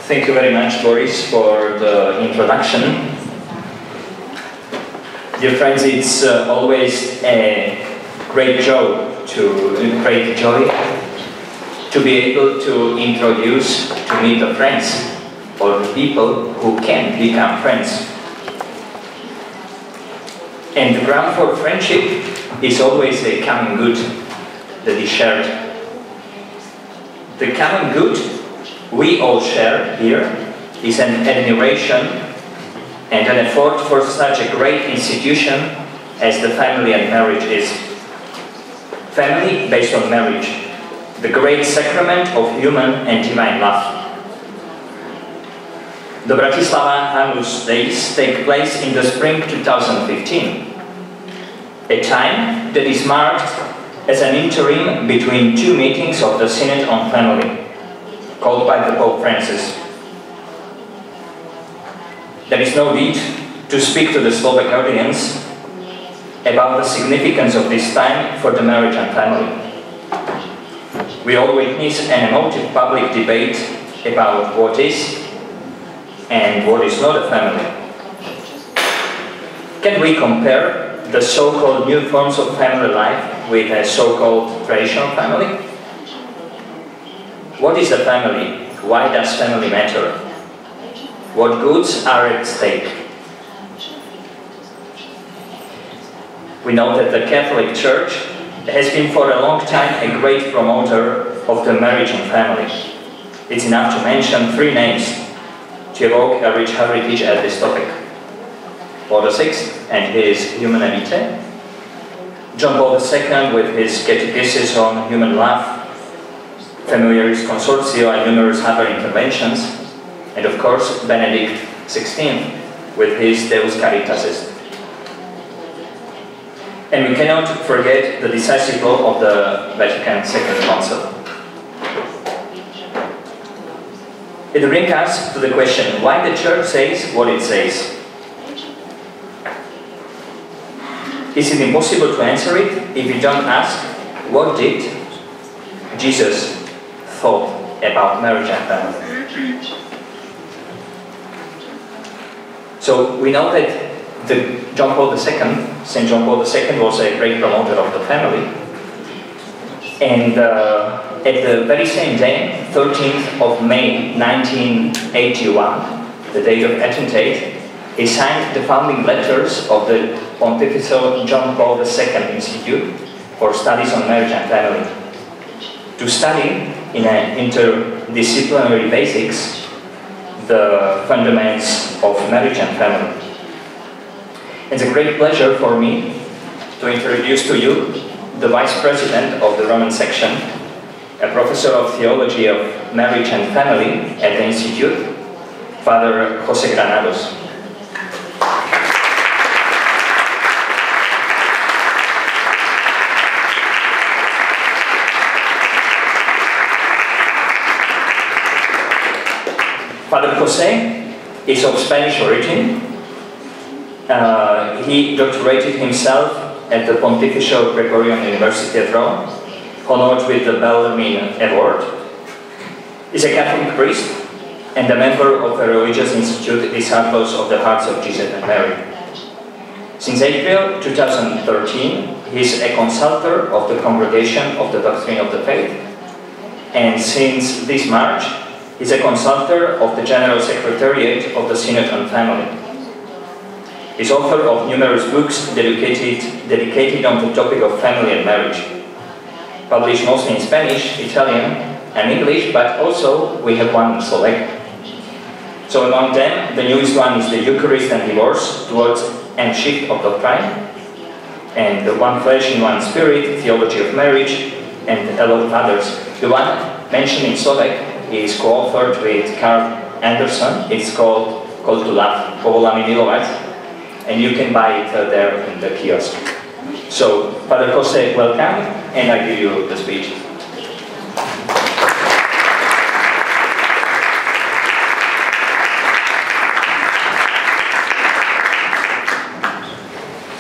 Thank you very much, Boris, for the introduction. Dear friends, it's always a great joy to be able to introduce, to meet the friends or the people who can become friends. And the ground for friendship is always a common good that is shared. The common good we all share here is an admiration and an effort for such a great institution as the family and marriage is. Family based on marriage, the great sacrament of human and divine love. The Bratislava Annus Days take place in the spring 2015, a time that is marked as an interim between two meetings of the Synod on Family, called by the Pope Francis. There is no need to speak to the Slovak audience about the significance of this time for the marriage and family. We all witness an emotive public debate about what is and what is not a family. Can we compare the so-called new forms of family life with a so-called traditional family? What is the family? Why does family matter? What goods are at stake? We know that the Catholic Church has been for a long time a great promoter of the marriage and family. It's enough to mention three names to evoke a rich heritage at this topic. Paul VI and his Humanae Vitae, John Paul II with his Catechesis on Human Love, Familiaris Consortio and numerous other interventions, and of course Benedict XVI with his Deus Caritatis. And we cannot forget the decisive role of the Vatican II Council. It brings us to the question why the Church says what it says. Is it impossible to answer it if we don't ask what did Jesus thought about marriage and family? So we know that Saint John Paul II was a great promoter of the family, and at the very same day, 13th of May 1981, the date of attentate, he signed the founding letters of the Pontifical John Paul II Institute for Studies on Marriage and Family, to study in an interdisciplinary basics the fundamentals of marriage and family. It's a great pleasure for me to introduce to you the Vice President of the Roman section, a Professor of Theology of Marriage and Family at the Institute, Father José Granados. Father José is of Spanish origin. He doctorated himself at the Pontifical Gregorian University at Rome, honored with the Bellarmine Award. He's a Catholic priest and a member of a religious institute, Disciples of the Hearts of Jesus and Mary. Since April 2013, he is a consultor of the Congregation of the Doctrine of the Faith, and since this March, he is a consultor of the General Secretariat of the Synod on Family. He is author of numerous books dedicated on the topic of family and marriage, published mostly in Spanish, Italian, and English, but also we have one in Slovak. So among them, the newest one is the Eucharist and Divorce towards and Shift of Doctrine, and the One Flesh in One Spirit, Theology of Marriage, and a lot of others. The one mentioned in Slovak is co-authored with Karl Anderson. It's called Call to Love, Povolami milovať, and you can buy it there in the kiosk. So, Father José, welcome, and I give you the speech.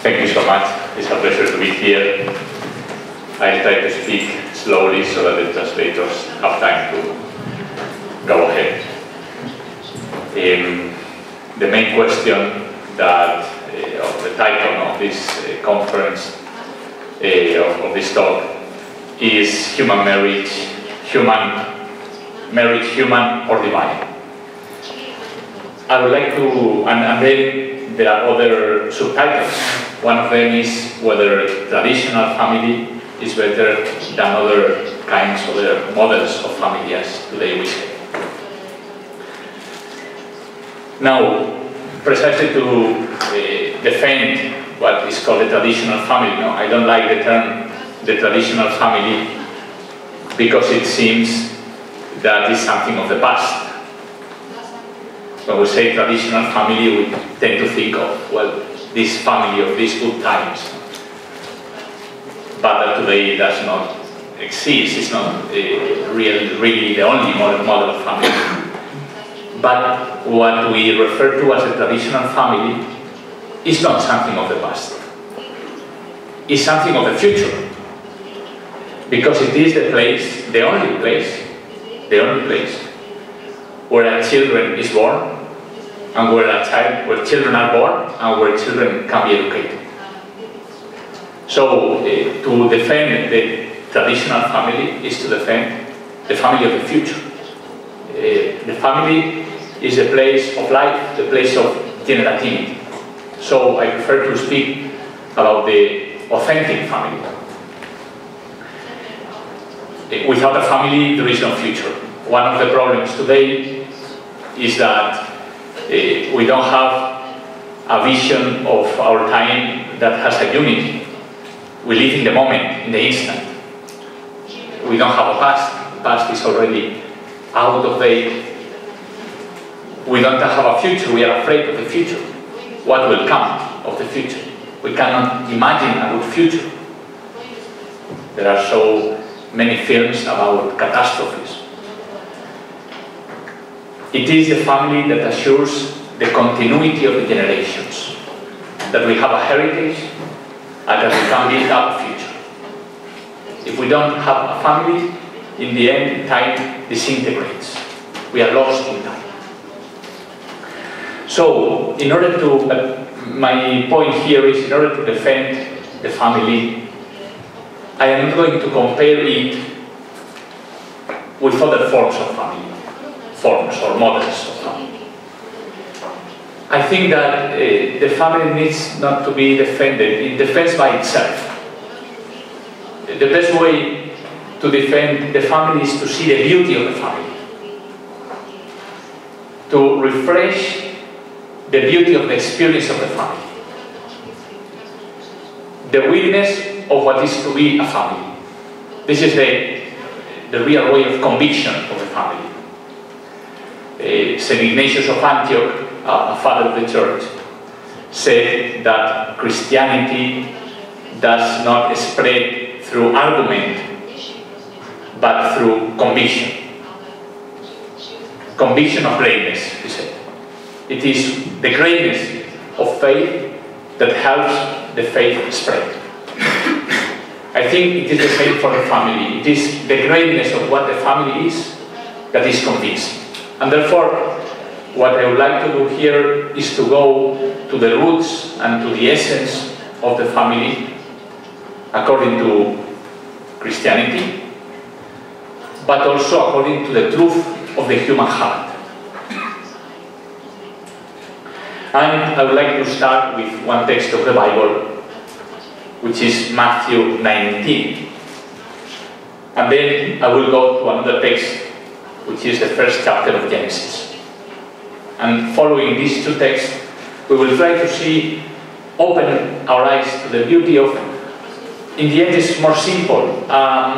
Thank you so much. It's a pleasure to be here. I try to speak slowly so that the translators have time to go ahead. The main question that of the title of this conference, of this talk, is human marriage, human or divine. I would like to, and then there are other subtitles. One of them is whether traditional family is better than other kinds, other models of family as today we say. Now, precisely to defend what is called the traditional family, no, I don't like the term the traditional family because it seems that it's something of the past. When we say traditional family, we tend to think of, well, this family of these good times. But that today does not exist. It's not really the only model of family. But what we refer to as a traditional family is not something of the past. It's something of the future. Because it is the place, the only place where a children is born, and where children are born, and where children can be educated. So, to defend the traditional family is to defend the family of the future. The family is the place of life, the place of generativity. So, I prefer to speak about the authentic family. Without a family, there is no future. One of the problems today is that we don't have a vision of our time that has a unity. We live in the moment, in the instant. We don't have a past. The past is already out of date. We don't have a future. We are afraid of the future. What will come of the future? We cannot imagine a good future. There are so many films about catastrophes. It is the family that assures the continuity of the generations, that we have a heritage and that we can build up a future. If we don't have a family, in the end, time disintegrates. We are lost in time. So, in order to, my point here is, in order to defend the family, I am not going to compare it with other forms of family, forms or models of family. I think that the family needs not to be defended. It defends by itself. The best way to defend the family is to see the beauty of the family, to refresh the beauty of the experience of the family, the witness of what is to be a family. This is the real way of conviction of the family. St. Ignatius of Antioch, a father of the church, said that Christianity does not spread through argument, but through conviction. Conviction of greatness, he said. It is the greatness of faith that helps the faith spread. I think it is the same for the family. It is the greatness of what the family is that is convincing. And therefore, what I would like to do here is to go to the roots and to the essence of the family according to Christianity, but also according to the truth of the human heart. And I would like to start with one text of the Bible, which is Matthew 19. And then I will go to another text, which is the first chapter of Genesis. And following these two texts, we will try to see, open our eyes to the beauty of, in the end it's more simple,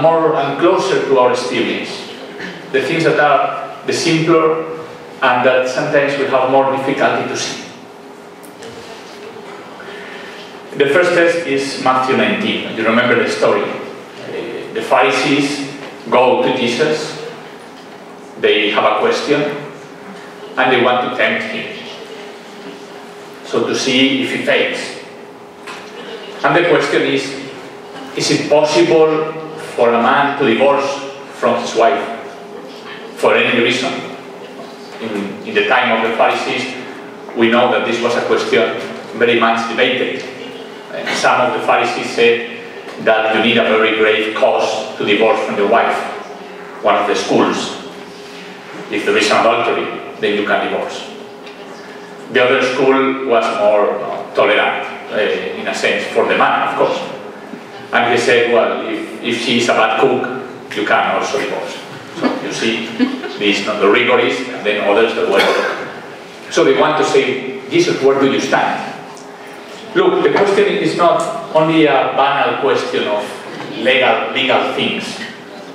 more and closer to our experience. The things that are the simpler and that sometimes we have more difficulty to see. The first text is Matthew 19. You remember the story. The Pharisees go to Jesus. They have a question and they want to tempt him. So to see if he fails. And the question is it possible for a man to divorce from his wife for any reason? in the time of the Pharisees, we know that this was a question very much debated. Some of the Pharisees said that you need a very grave cause to divorce from your wife, one of the schools. If there is an adultery, then you can divorce. The other school was more tolerant, in a sense, for the man, of course. And he said, well, if she is a bad cook, you can also divorce. So you see, these not the rigorists, and then others that were. So they want to say, Jesus, where do you stand? Look, the question is not only a banal question of legal things.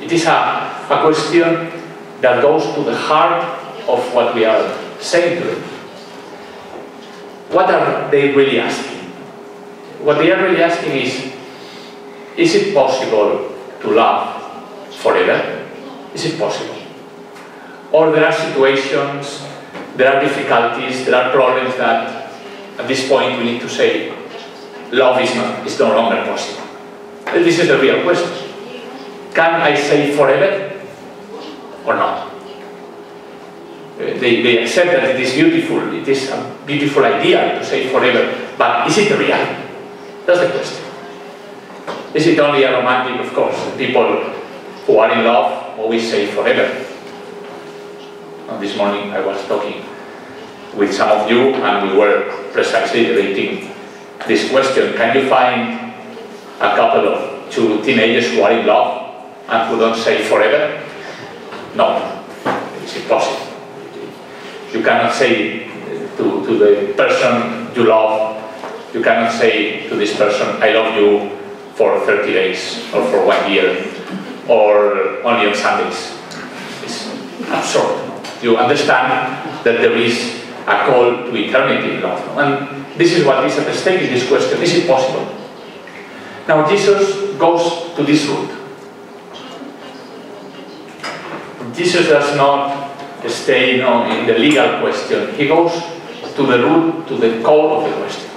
It is a question that goes to the heart of what we are saying to them. What are they really asking? What they are really asking is it possible to love forever? Is it possible? Or there are situations, there are difficulties, there are problems that at this point we need to say love is no longer possible. This is the real question. Can I say forever or not? They accept that it is beautiful, it is a beautiful idea to say forever, but is it real? That's the question. Is it only a romantic? Of course, people who are in love always say forever. This morning I was talking with some of you and we were precisely debating this question. Can you find a couple of two teenagers who are in love and who don't say forever? No, it's impossible. You cannot say to the person you love, you cannot say to this person, I love you for 30 days or for 1 year or only on Sundays. It's absurd. You understand that there is a call to eternity in love. And this is what is at stake in this question. Is it possible? Now Jesus goes to this route. Jesus does not stay in the legal question. He goes to the root, to the core of the question.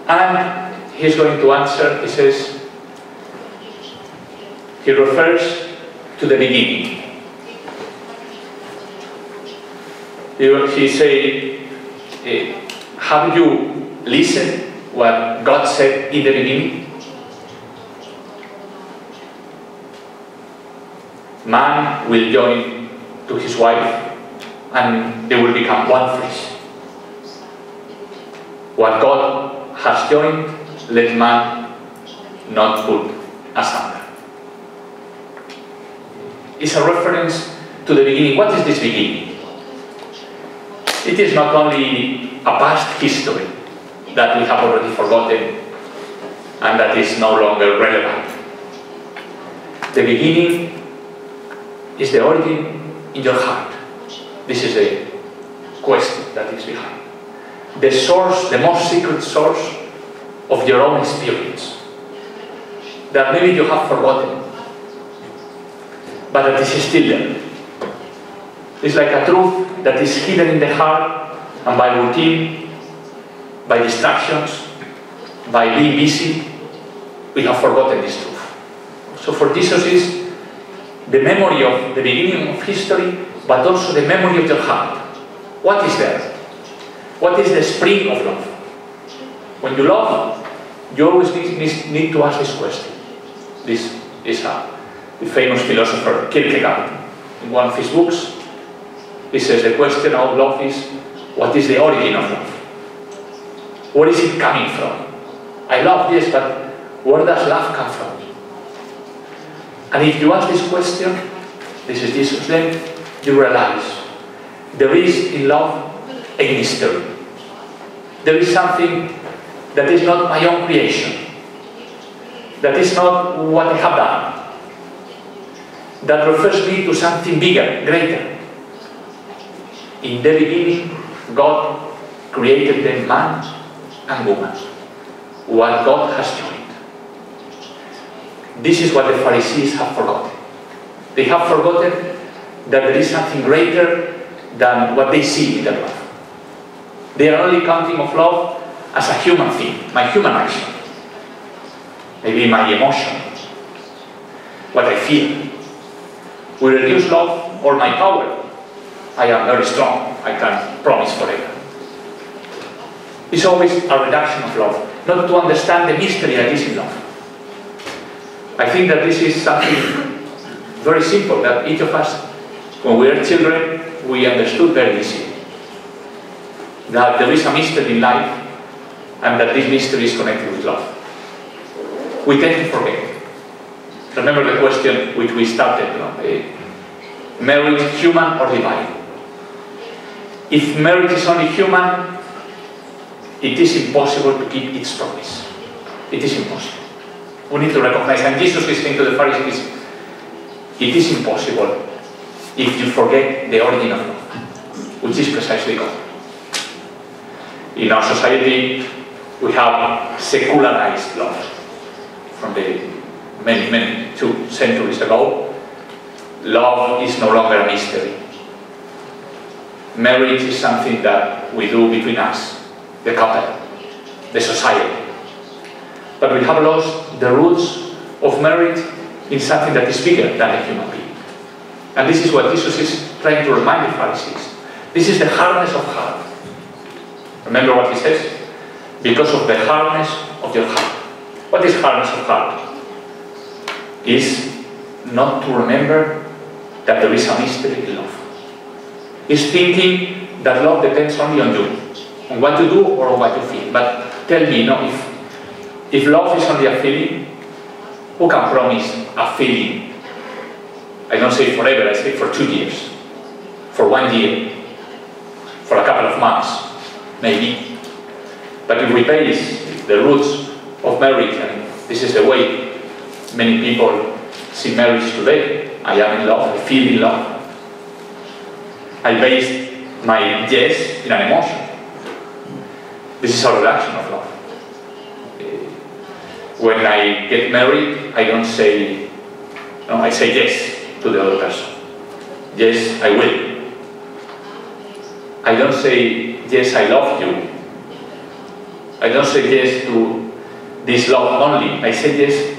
And he's going to answer, he says, he refers to the beginning. He say, have you listened what God said in the beginning? Man will join to his wife and they will become one flesh. What God has joined, let man not put asunder. It's a reference to the beginning. What is this beginning? It is not only a past history that we have already forgotten and that is no longer relevant. The beginning is the origin in your heart. This is the question that is behind. The source, the most secret source of your own experience that maybe you have forgotten, but that is still there. It's like a truth that is hidden in the heart, and by routine, by distractions, by being busy, we have forgotten this truth. So for Jesus is the memory of the beginning of history, but also the memory of your heart. What is there? What is the spring of love? When you love, you always need to ask this question. This is the famous philosopher Kierkegaard. In one of his books, he says the question of love is, what is the origin of love? Where is it coming from? I love this, but where does love come from? And if you ask this question, this is Jesus, then you realize there is in love a mystery. There is something that is not my own creation, that is not what I have done, that refers me to something bigger, greater. In the beginning, God created them man and woman. What God has joined. This is what the Pharisees have forgotten. They have forgotten that there is something greater than what they see in their love. They are only counting of love as a human thing, my human action, maybe my emotion, what I feel. We reduce love or my power. I am very strong, I can promise forever. It's always a reduction of love, not to understand the mystery that is in love. I think that this is something very simple, that each of us, when we are children, we understood very easily. That there is a mystery in life, and that this mystery is connected with love. We tend to forget. Remember the question which we started, marriage human or divine? If marriage is only human, it is impossible to keep its promise. It is impossible. We need to recognize, and Jesus is saying to the Pharisees, it is impossible if you forget the origin of love, which is precisely God. In our society, we have secularized love. From the many 2 centuries ago, love is no longer a mystery. Marriage is something that we do between us, the couple, the society. But we have lost the roots of marriage in something that is bigger than a human being. And this is what Jesus is trying to remind the Pharisees. This is the hardness of heart. Remember what he says? Because of the hardness of your heart. What is hardness of heart? Is not to remember that there is a mystery in love. Is thinking that love depends only on you, on what you do or on what you feel. But tell me, if love is only a feeling, who can promise a feeling? I don't say forever, I say for 2 years, for 1 year, for a couple of months, maybe. But if we base the roots of marriage, and this is the way many people see marriage today, I am in love, I feel in love. I base my yes in an emotion. This is a reduction of love. When I get married, I don't say, no, I say yes to the other person. Yes, I will. I don't say, yes, I love you. I don't say yes to this love only. I say yes,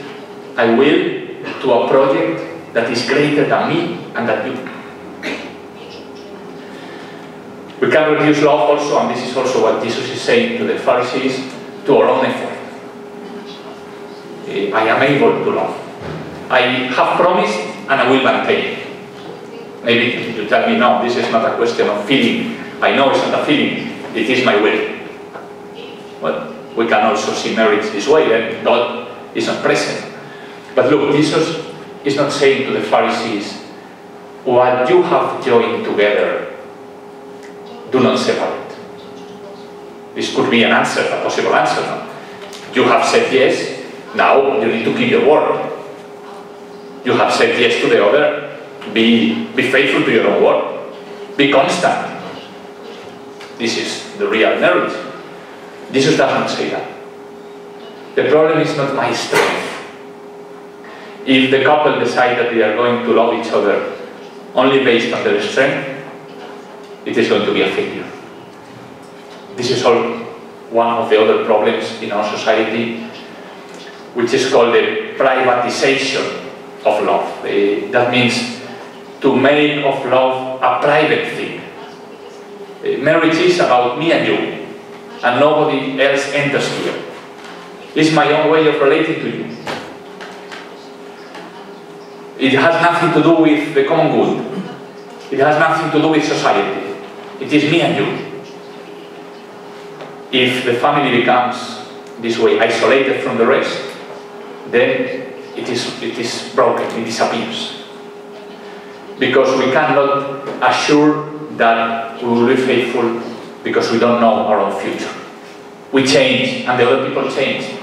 I will to a project that is greater than me and than you. We can reduce love also, and this is also what Jesus is saying to the Pharisees, to our own effort. I am able to love. I have promised and I will maintain. Maybe you tell me, no, this is not a question of feeling. I know it's not a feeling, it is my will. But we can also see marriage this way, and God is not present. But look, Jesus is not saying to the Pharisees, what you have joined together, do not separate. This could be an answer, a possible answer. No? You have said yes, now you need to keep your word. You have said yes to the other, be faithful to your own word. Be constant. This is the real marriage. Jesus does not say that. The problem is not my strength. If the couple decide that they are going to love each other only based on their strength, it is going to be a failure. This is all one of the other problems in our society, which is called the privatization of love. That means to make of love a private thing. Marriage is about me and you, and nobody else enters here. It's my own way of relating to you. It has nothing to do with the common good. It has nothing to do with society. It is me and you. If the family becomes this way, isolated from the rest, then it is broken, it disappears. Because we cannot assure that we will be faithful because we don't know our own future. We change, and the other people change.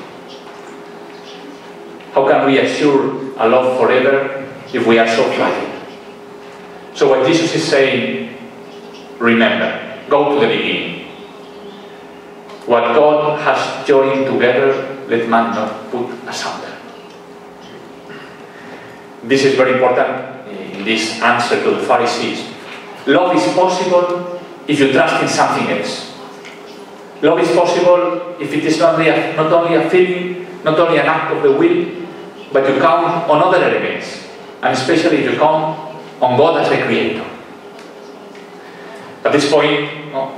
How can we assure a love forever if we are so fragile? So what Jesus is saying, remember, go to the beginning. What God has joined together, let man not put asunder. This is very important in this answer to the Pharisees. Love is possible if you trust in something else. Love is possible if it is not only a feeling, not only an act of the will, but you count on other elements, and especially if you count on God as the Creator. At this point,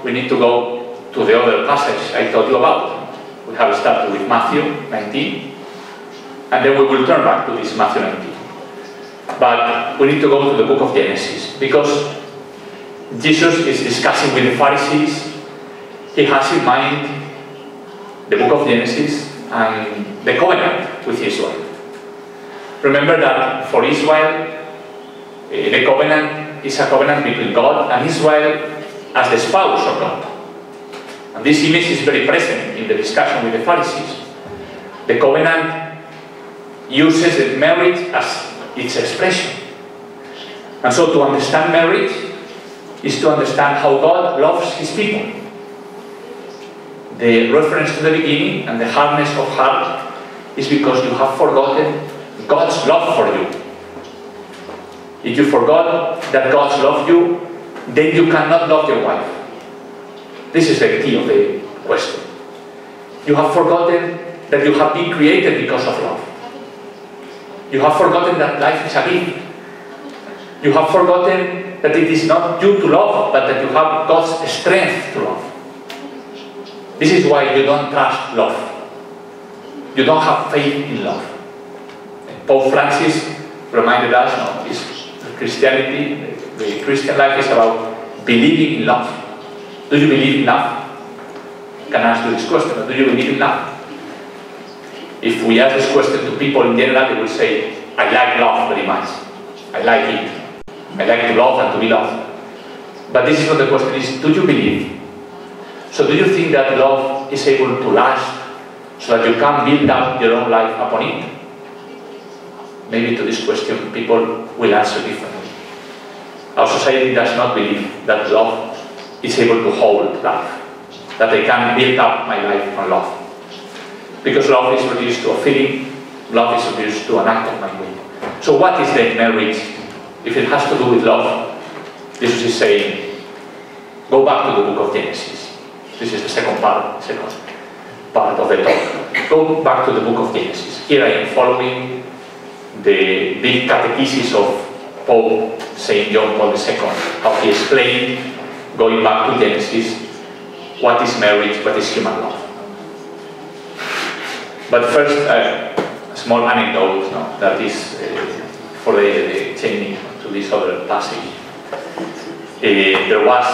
we need to go to the other passage I told you about. We have started with Matthew 19, and then we will turn back to this Matthew 19. But we need to go to the book of Genesis, because Jesus is discussing with the Pharisees. He has in mind the book of Genesis and the covenant with Israel. Remember that for Israel, the covenant is a covenant between God and Israel as the spouse of God. And this image is very present in the discussion with the Pharisees. The covenant uses the marriage as its expression. And so to understand marriage is to understand how God loves his people. The reference to the beginning and the hardness of heart is because you have forgotten God's love for you. If you forgot that God loved you, then you cannot love your wife. This is the key of the question. You have forgotten that you have been created because of love. You have forgotten that life is a gift. You have forgotten that it is not you to love, but that you have God's strength to love. This is why you don't trust love. You don't have faith in love. Pope Francis reminded us, Christianity, the Christian life is about believing in love. Do you believe in love? I can ask you this question, do you believe in love? If we ask this question to people in general, they will say, I like love very much. I like it. I like to love and to be loved. But this is not the question, is do you believe? So do you think that love is able to last so that you can build up your own life upon it? Maybe to this question people will answer differently. Our society does not believe that love is able to hold love, that I can build up my life on love. Because love is reduced to a feeling, love is reduced to an act of my will. So what is then marriage? If it has to do with love, Jesus is saying, go back to the book of Genesis. This is the second part of the talk. Go back to the book of Genesis. Here I am following the big catechesis of Pope St. John Paul II, how he explained, going back to Genesis, what is marriage, what is human love. But first, a small anecdote that is for the changing to this other passage. There was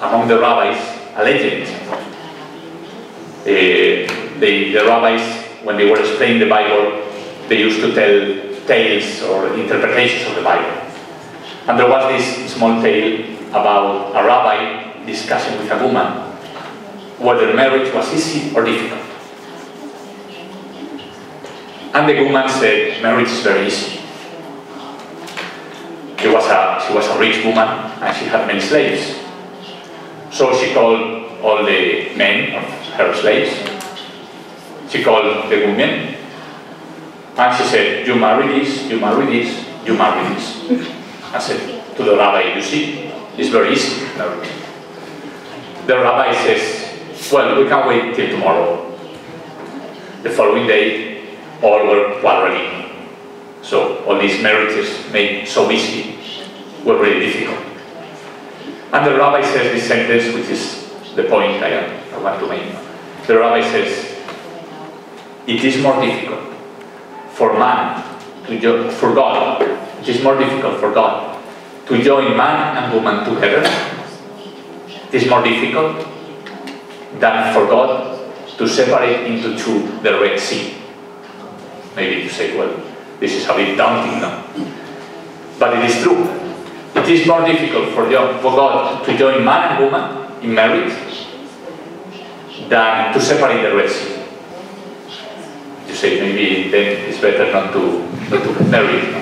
among the rabbis a legend. The rabbis, when they were explaining the Bible, they used to tell tales or interpretations of the Bible. And there was this small tale about a rabbi discussing with a woman whether marriage was easy or difficult. And the woman said, marriage is very easy. She was a rich woman and she had many slaves. So she called all the men of her slaves. She called the women. And she said, you marry this, you marry this, you marry this. I said to the rabbi, you see, it's very easy marriage. The rabbi says, well, we can wait till tomorrow. The following day, all were quarreling. So all these marriages made so easy were really difficult. And the rabbi says this sentence, which is the point I want to make. The rabbi says, it is more difficult for man to for God. It is more difficult for God to join man and woman together. It is more difficult than for God to separate into two the Red Sea. Maybe you say, well, this is a bit daunting now. But it is true. It is more difficult for God to join man and woman in marriage than to separate the Red Sea. You say, maybe then it's better not to get married.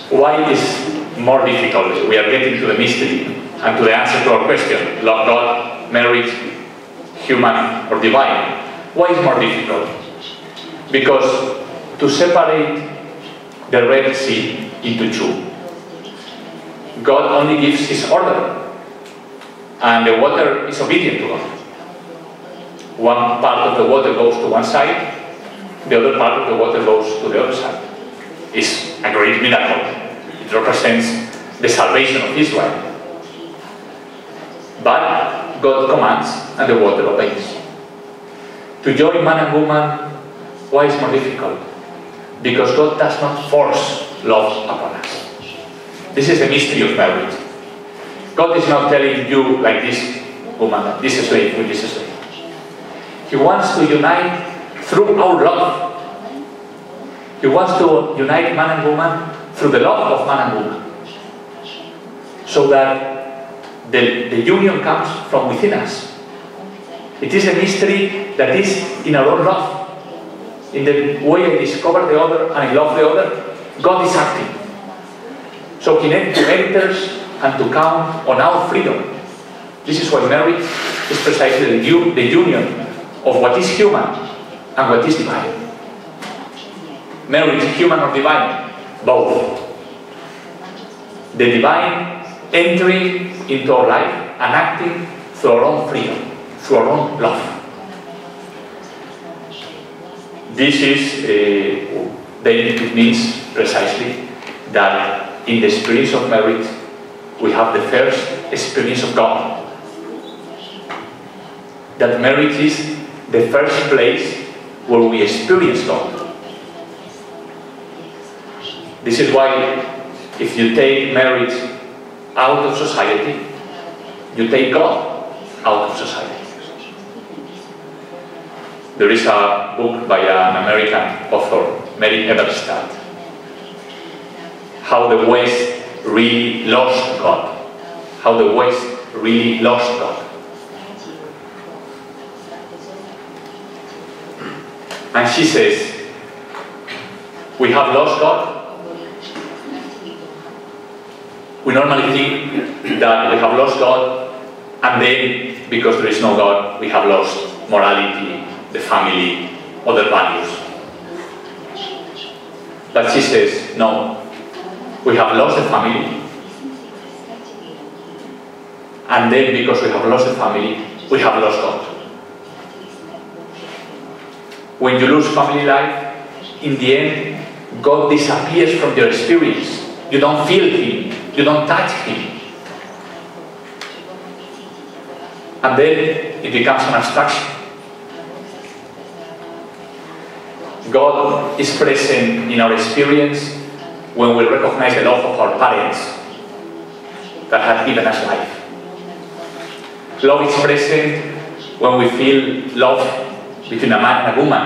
Why is more difficult? We are getting to the mystery and to the answer to our question, love God, marriage, human or divine. Why is more difficult? Because to separate the Red Sea into two, God only gives his order and the water is obedient to God. One part of the water goes to one side, the other part of the water goes to the other side. It's a great miracle. It represents the salvation of Israel. But God commands and the water obeys. To join man and woman, why is more difficult? Because God does not force love upon us. This is the mystery of marriage. God is not telling you like this, woman, this is slave with this is slave. He wants to unite through our love. He wants to unite man and woman through the love of man and woman. So that the union comes from within us. It is a mystery that is in our own love. In the way I discover the other and I love the other, God is acting. So He enters and to count on our freedom. This is why marriage is precisely the union of what is human and what is divine. Marriage, human or divine? Both. The divine entering into our life and acting through our own freedom, through our own love. This is, then it means precisely that in the experience of marriage, we have the first experience of God. That marriage is the first place where we experience God. This is why if you take marriage out of society, you take God out of society. There is a book by an American author, Mary Eberstadt, How the West Really Lost God. How the West really lost God. And she says, we have lost God. We normally think that we have lost God, and then, because there is no God, we have lost morality, the family, other values. But she says, no, we have lost the family, and then because we have lost the family, we have lost God. When you lose family life, in the end, God disappears from your experience. You don't feel Him. You don't touch Him. And then it becomes an abstraction. God is present in our experience when we recognize the love of our parents that have given us life. Love is present when we feel love between a man and a woman,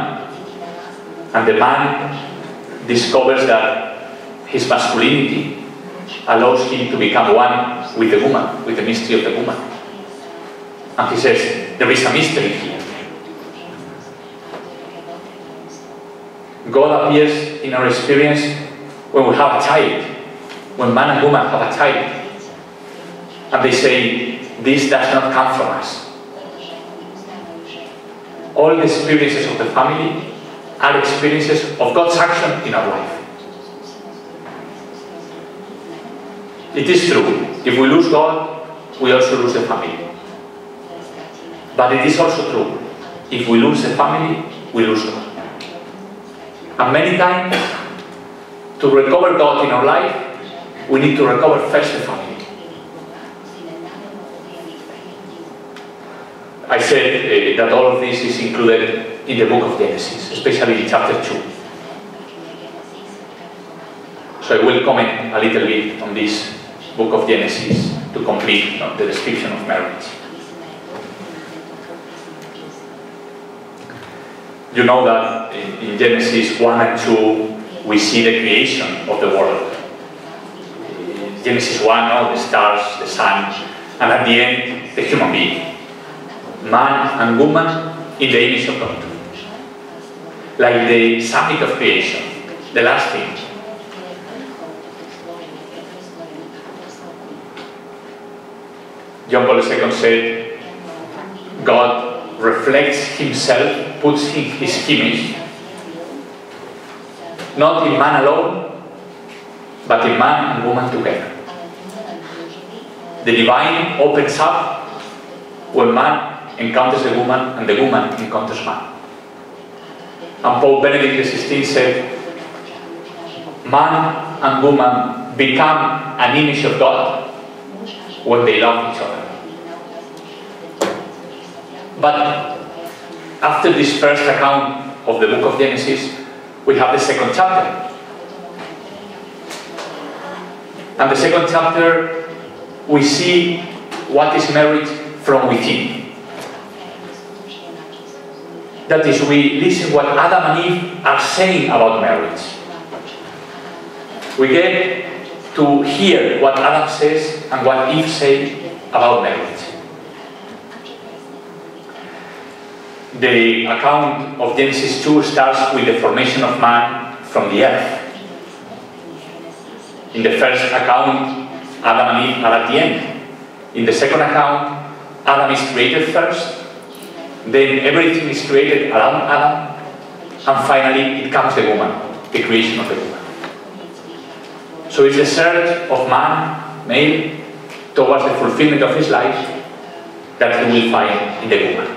and the man discovers that his masculinity allows him to become one with the woman, with the mystery of the woman. And he says, there is a mystery here. God appears in our experience when we have a child, when man and woman have a child, and they say, this does not come from us. All the experiences of the family are experiences of God's action in our life. It is true, if we lose God, we also lose the family. But it is also true, if we lose the family, we lose God. And many times, to recover God in our life, we need to recover first the family. I said that all of this is included in the book of Genesis, especially in chapter 2. So I will comment a little bit on this book of Genesis to complete the description of marriage. You know that in Genesis 1 and 2 we see the creation of the world. In Genesis 1, the stars, the sun, and at the end, the human being. Man and woman in the image of God. Like the summit of creation, the last thing. John Paul II said, God reflects Himself, puts His image, not in man alone, but in man and woman together. The divine opens up when man encounters the woman and the woman encounters man. And Pope Benedict XVI said, man and woman become an image of God when they love each other. But after this first account of the book of Genesis, we have the second chapter. And the second chapter, we see what is marriage from within. That is, we listen what Adam and Eve are saying about marriage. We get to hear what Adam says and what Eve says about marriage. The account of Genesis 2 starts with the formation of man from the earth. In the first account, Adam and Eve are at the end. In the second account, Adam is created first, then everything is created around Adam, and finally it comes the woman, the creation of the woman. So it's the search of man, male, towards the fulfillment of his life that he will find in the woman.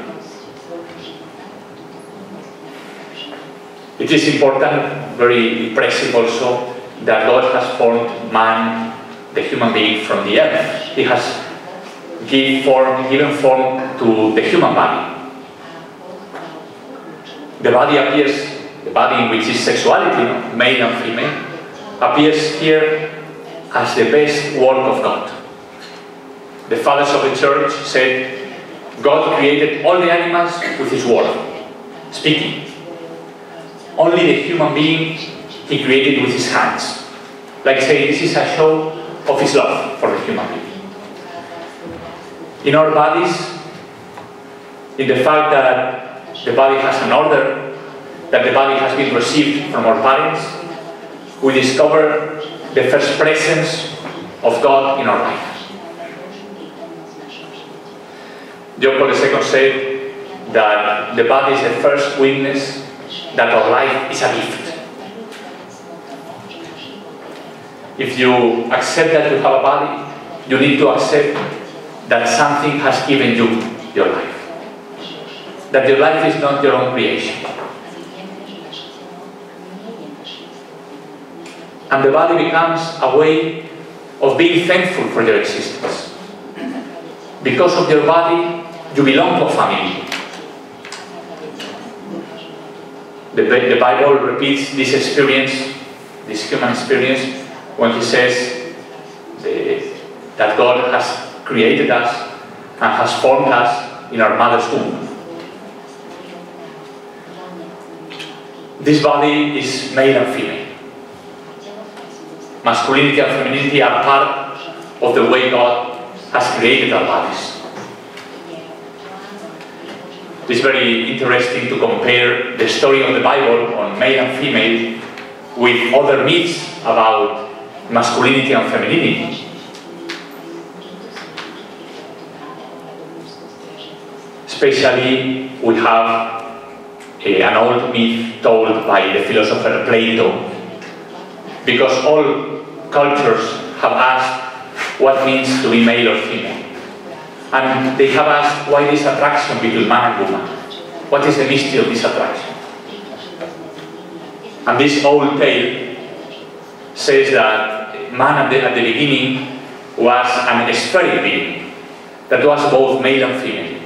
It is important, very impressive also, that God has formed man, the human being, from the earth. He has given form to the human body. The body appears, the body in which is sexuality, male and female, appears here as the best work of God. The fathers of the church said, God created all the animals with his word, speaking. Only the human being he created with his hands. Like saying, this is a show of his love for the human being. In our bodies, in the fact that the body has an order, that the body has been received from our parents, we discover the first presence of God in our life. John Paul II said that the body is the first witness that our life is a gift. If you accept that you have a body, you need to accept that something has given you your life. That your life is not your own creation. And the body becomes a way of being thankful for your existence. Because of your body, you belong to a family. The Bible repeats this experience, this human experience, when he says that God has created us and has formed us in our mother's womb. This body is male and female. Masculinity and femininity are part of the way God has created our bodies. It is very interesting to compare the story of the Bible on male and female with other myths about masculinity and femininity. Especially, we have an old myth told by the philosopher Plato, because all cultures have asked what it means to be male or female. And they have asked why this attraction between man and woman. What is the mystery of this attraction? And this old tale says that man at the beginning was an hemispheric being that was both male and female.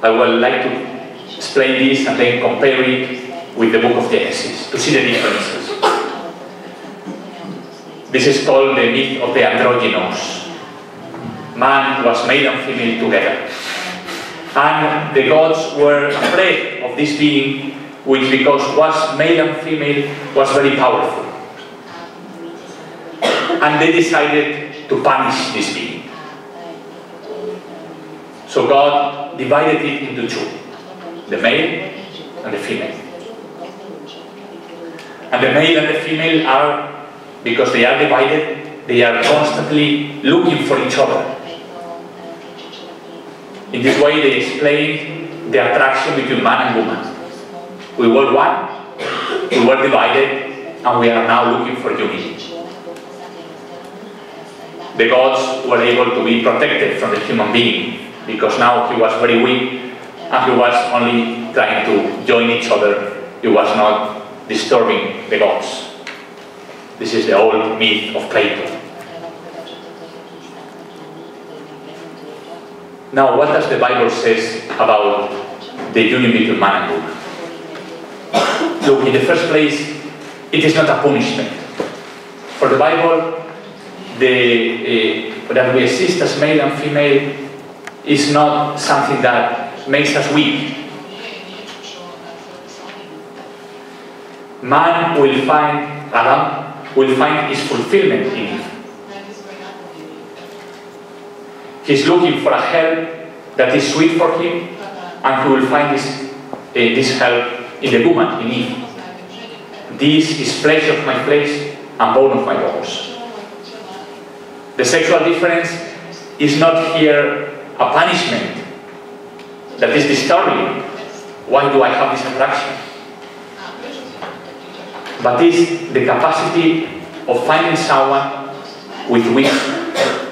I would like to explain this and then compare it with the book of Genesis to see the differences. This is called the myth of the androgynous. Man was male and female together. And the gods were afraid of this being, which, because was male and female, was very powerful. And they decided to punish this being. So God divided it into two, the male and the female. And the male and the female are, because they are divided, they are constantly looking for each other. In this way they explain the attraction between man and woman. We were one, we were divided, and we are now looking for unity. The gods were able to be protected from the human being, because now he was very weak, and he was only trying to join each other. He was not disturbing the gods. This is the old myth of Plato. Now, what does the Bible says about the union between man and woman? Look, in the first place, it is not a punishment. For the Bible, that we exist as male and female is not something that makes us weak. Man will find, Adam will find his fulfillment in Eve. He's looking for a help that is sweet for him, and he will find this help in the woman, in Eve. This is flesh of my flesh and bone of my bones. The sexual difference is not here a punishment that is disturbing. Why do I have this attraction? But is the capacity of finding someone with which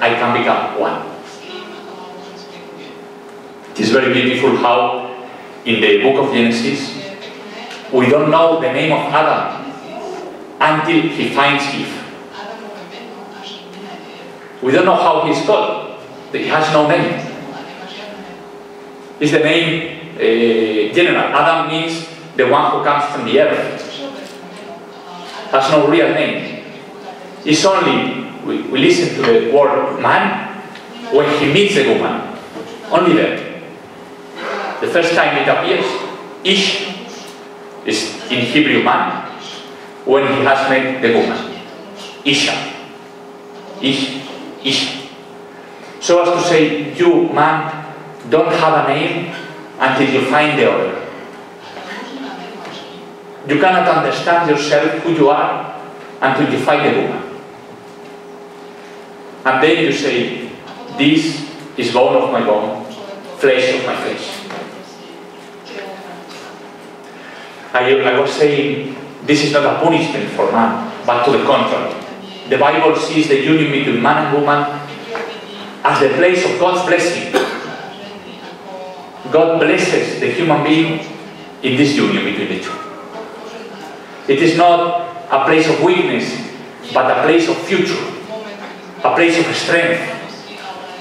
I can become one. It is very beautiful how in the book of Genesis we don't know the name of Adam until he finds Eve. We don't know how he's called. He has no name. It's the name general. Adam means the one who comes from the earth. Has no real name. It's only, we listen to the word man when he meets the woman. Only there. The first time it appears, Ish is in Hebrew man, when he has met the woman. Isha. Ish. Ish. So as to say, you, man, don't have a name until you find the other. You cannot understand yourself, who you are, until you find the woman. And then you say, this is bone of my bone, flesh of my flesh. I was saying, this is not a punishment for man, but to the contrary. The Bible sees the union between man and woman as the place of God's blessing. God blesses the human being in this union between the two. It is not a place of weakness, but a place of future, a place of strength,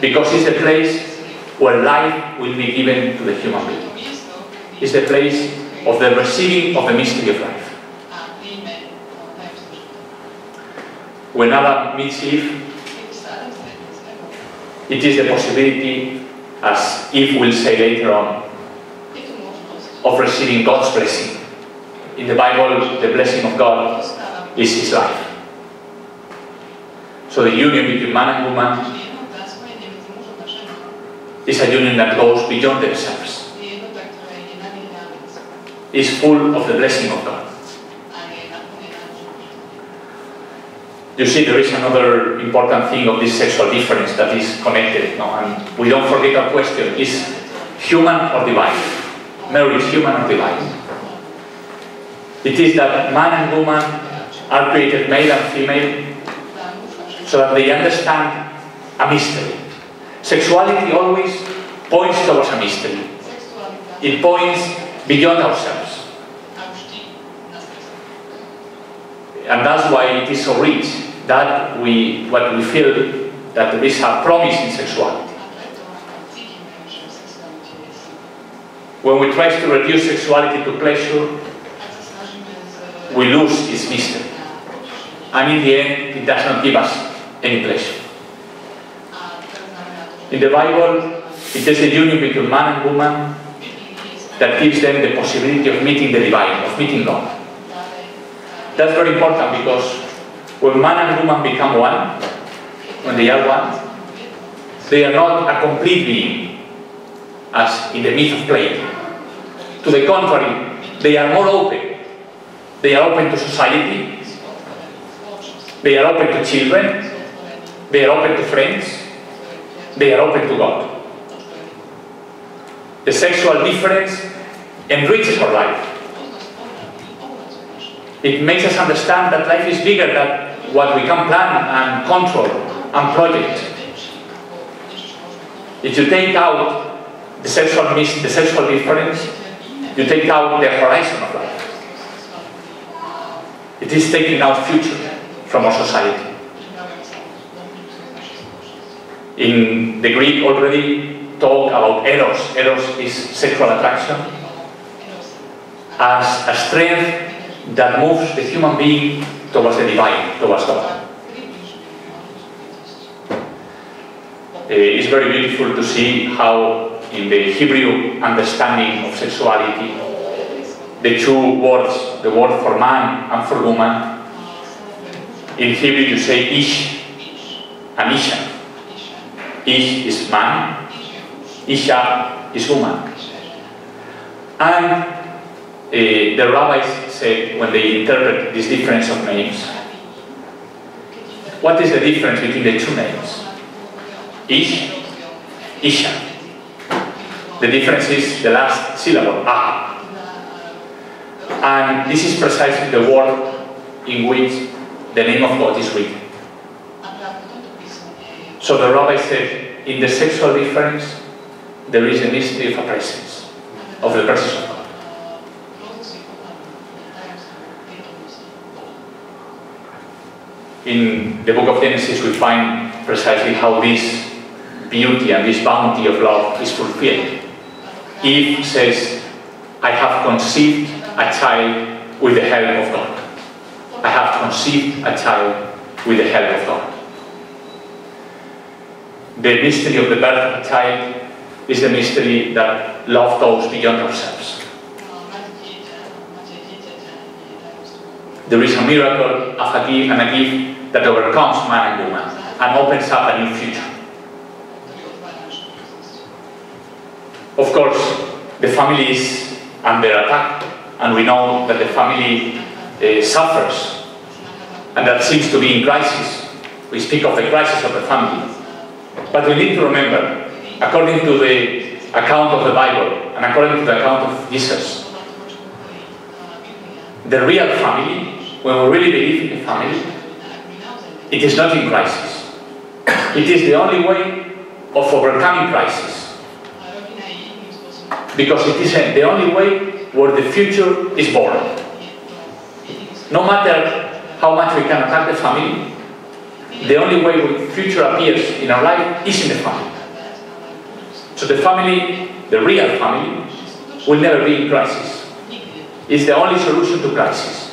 because it's the place where life will be given to the human being. It's the place of the receiving of the mystery of life. When Adam meets Eve, it is the possibility, as Eve will say later on, of receiving God's blessing. In the Bible, the blessing of God is His life. So the union between man and woman is a union that goes beyond themselves. It's full of the blessing of God. You see, there is another important thing of this sexual difference that is connected, no? And we don't forget our question, is human or divine? Marriage is human or divine? It is that man and woman are created male and female so that they understand a mystery. Sexuality always points towards a mystery. It points beyond ourselves. And that's why it is so rich, that what we feel that there is a promise in sexuality. When we try to reduce sexuality to pleasure, we lose its mystery. And in the end, it does not give us any pleasure. In the Bible, it is the union between man and woman that gives them the possibility of meeting the divine, of meeting God. That's very important, because when man and woman become one, when they are one, they are not a complete being, as in the myth of Plato. To the contrary, they are more open. They are open to society, they are open to children, they are open to friends, they are open to God. The sexual difference enriches our life. It makes us understand that life is bigger than what we can plan and control and project. If you take out the sexual difference, you take out the horizon of life. It is taking out future from our society. In the Greek already, talk about eros. Eros is sexual attraction as a strength that moves the human being towards the divine, towards God. It's very beautiful to see how in the Hebrew understanding of sexuality, the two words, the word for man and for woman, in Hebrew you say ish and isha. Ish is man, isha is woman. And the rabbis said, when they interpret this difference of names, what is the difference between the two names? Ish, isha. The difference is the last syllable, ah. And this is precisely the word in which the name of God is written. So the rabbi said, in the sexual difference, there is a mystery of a presence, of the presence of God. In the book of Genesis, we find precisely how this beauty and this bounty of love is fulfilled. Eve says, I have conceived a child with the help of God. I have conceived a child with the help of God. The mystery of the birth of a child is the mystery that love goes beyond ourselves. There is a miracle of a gift and a gift that overcomes man and woman and opens up a new future. Of course, the family is under attack, and we know that the family suffers, and that seems to be in crisis. We speak of the crisis of the family. But we need to remember, according to the account of the Bible, and according to the account of Jesus, the real family, when we really believe in the family, it is not in crisis. It is the only way of overcoming crisis. Because it is the only way where the future is born. No matter how much we can attack the family, the only way the future appears in our life is in the family. So the family, the real family, will never be in crisis. It's the only solution to crisis.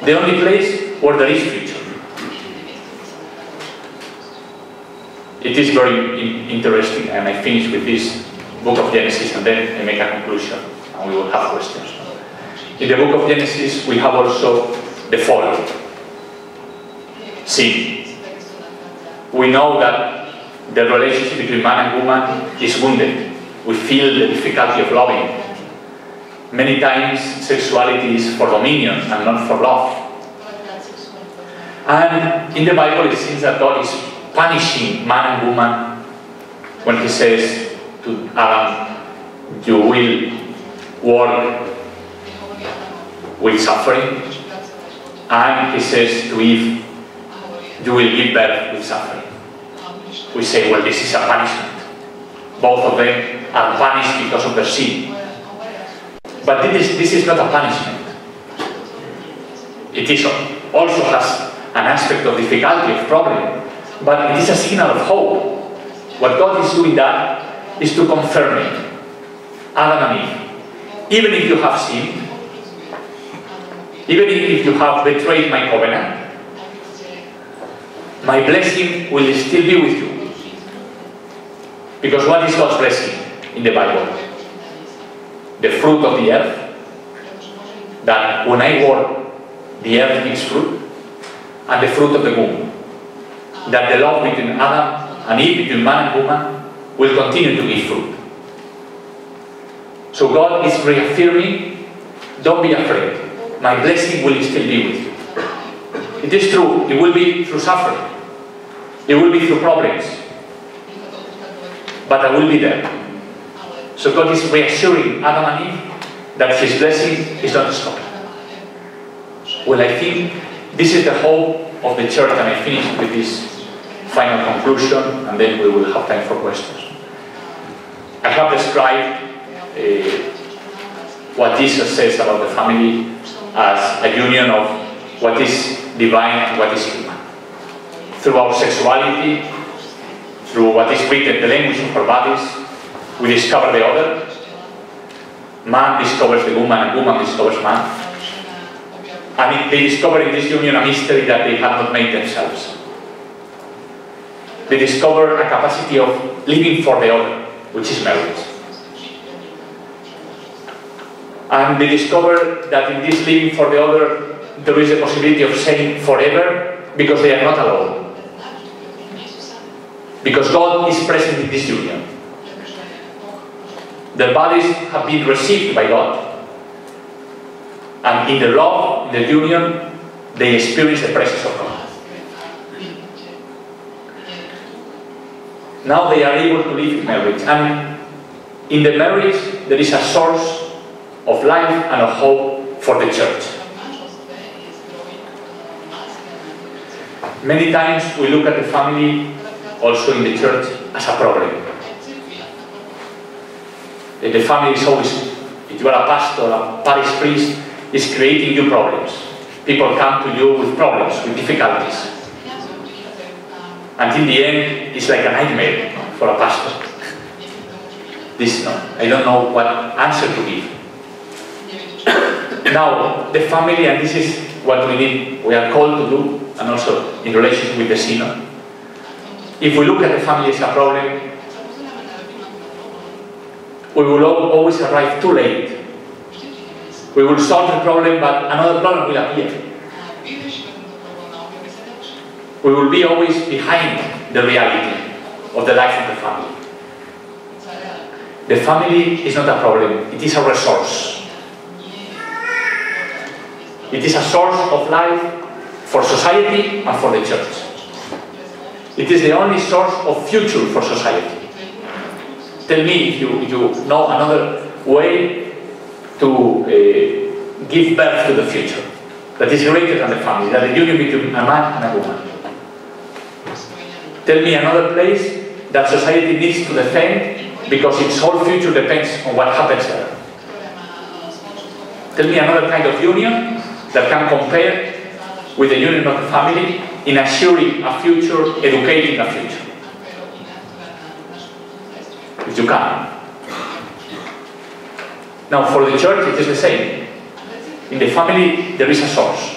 The only place where there is future. It is very interesting, and I finish with this book of Genesis, and then I make a conclusion, and we will have questions. In the book of Genesis, we have also the fall, sin. We know that the relationship between man and woman is wounded. We feel the difficulty of loving. Many times, sexuality is for dominion and not for love. And in the Bible, it seems that God is punishing man and woman when He says to Adam, you will work with suffering, and He says to Eve, you will give birth with suffering. We say, well, this is a punishment. Both of them are punished because of their sin. But this is not a punishment. It is also has an aspect of difficulty, of problem, but it is a signal of hope. What God is doing that is to confirm it. Adam and Eve, even if you have sinned, even if you have betrayed my covenant, my blessing will still be with you. Because what is God's blessing in the Bible? The fruit of the earth, that when I work, the earth gives fruit, and the fruit of the womb, that the love between Adam and Eve, between man and woman, will continue to give fruit. So God is reaffirming, don't be afraid, my blessing will still be with you. It is true, it will be through suffering, it will be through problems, but I will be there. So God is reassuring Adam and Eve that His blessing is not stopped. Well, I think this is the hope of the church, and I finish with this final conclusion, and then we will have time for questions. I have described what Jesus says about the family as a union of what is divine and what is human. Through our sexuality, through what is written, the language of our bodies, we discover the other. Man discovers the woman, and woman discovers man. And they discover in this union a mystery that they have not made themselves. They discover a capacity of living for the other, which is marriage. And they discover that in this living for the other, there is a possibility of saying forever, because they are not alone. Because God is present in this union. Their bodies have been received by God. And in the love, in the union, they experience the presence of God. Now they are able to live in marriage. And in the marriage, there is a source of life and of hope for the church. Many times we look at the family, also in the church, as a problem. The family is always, if you are a pastor, a parish priest, is creating you problems. People come to you with problems, with difficulties. And in the end, it's like a nightmare for a pastor. I don't know what answer to give. Now, the family, and this is what we are called to do, and also in relation with the synod. If we look at the family as a problem, we will always arrive too late. We will solve the problem, but another problem will appear. We will be always behind the reality of the life of the family. The family is not a problem, it is a resource. It is a source of life for society and for the church. It is the only source of future for society. Tell me if you know another way to give birth to the future that is greater than the family, that the union between a man and a woman. Tell me another place that society needs to defend because its whole future depends on what happens there. Tell me another kind of union that can compare with the union of the family in assuring a future, educating a future. If you can. Now for the church it is the same. In the family there is a source.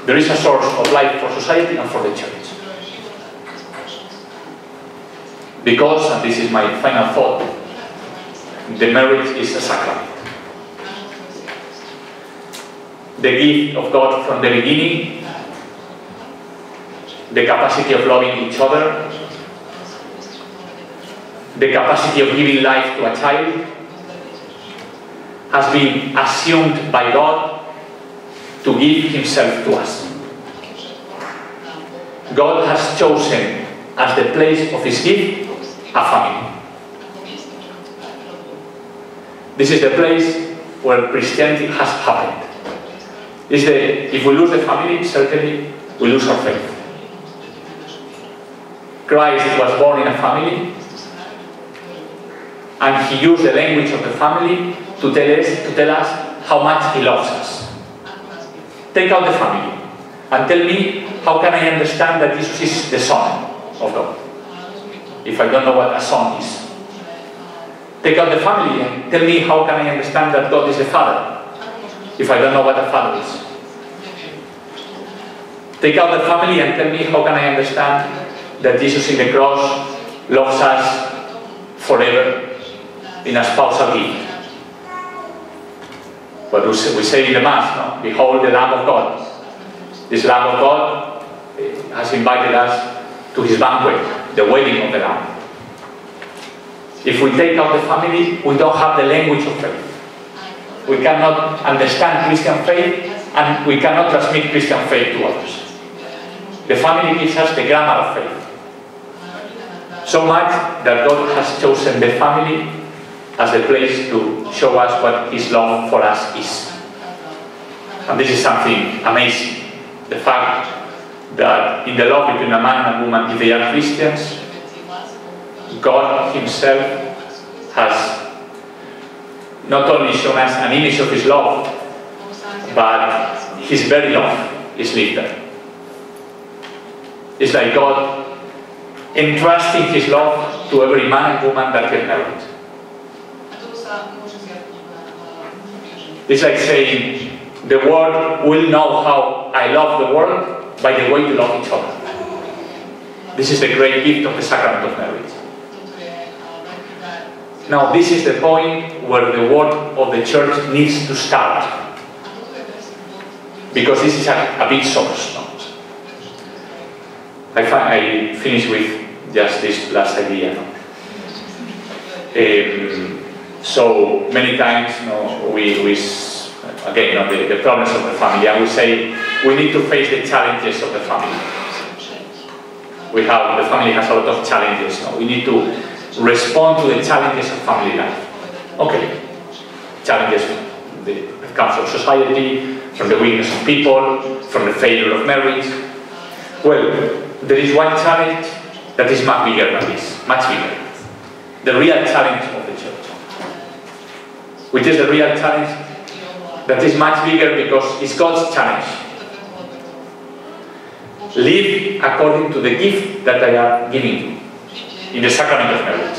There is a source of life for society and for the church. Because, and this is my final thought, the marriage is a sacrament. The gift of God from the beginning, the capacity of loving each other, the capacity of giving life to a child, has been assumed by God to give Himself to us. God has chosen as the place of His gift a family. This is the place where Christianity has happened. If we lose the family, certainly we lose our faith. Christ was born in a family, and He used the language of the family to tell us how much He loves us. Take out the family and tell me how can I understand that Jesus is the Son of God, if I don't know what a son is. Take out the family and tell me how can I understand that God is the Father, if I don't know what a father is. Take out the family and tell me how can I understand that Jesus in the cross loves us forever in a spousal gift. But we say in the Mass, no? Behold the Lamb of God. This Lamb of God has invited us to His banquet, the wedding of the Lamb. If we take out the family, we don't have the language of faith. We cannot understand Christian faith, and we cannot transmit Christian faith to others. The family gives us the grammar of faith. So much that God has chosen the family as the place to show us what His love for us is. And this is something amazing. The fact that in the love between a man and a woman, if they are Christians, God Himself has not only shown us an image of His love, but His very love is lived there. It's like God entrusting his love to every man and woman that get married. It's like saying, the world will know how I love the world by the way you love each other. This is the great gift of the sacrament of marriage. Now, this is the point where the work of the church needs to start. Because this is a big source. I finish with just this last idea. So many times, the problems of the family, I would say we need to face the challenges of the family. The family has a lot of challenges. We need to respond to the challenges of family life. Okay, challenges that come from society, from the weakness of people, from the failure of marriage. Well, there is one challenge that is much bigger than this, much bigger. The real challenge of the church. Which is the real challenge that is much bigger because it's God's challenge. Live according to the gift that I am giving you in the sacrament of marriage.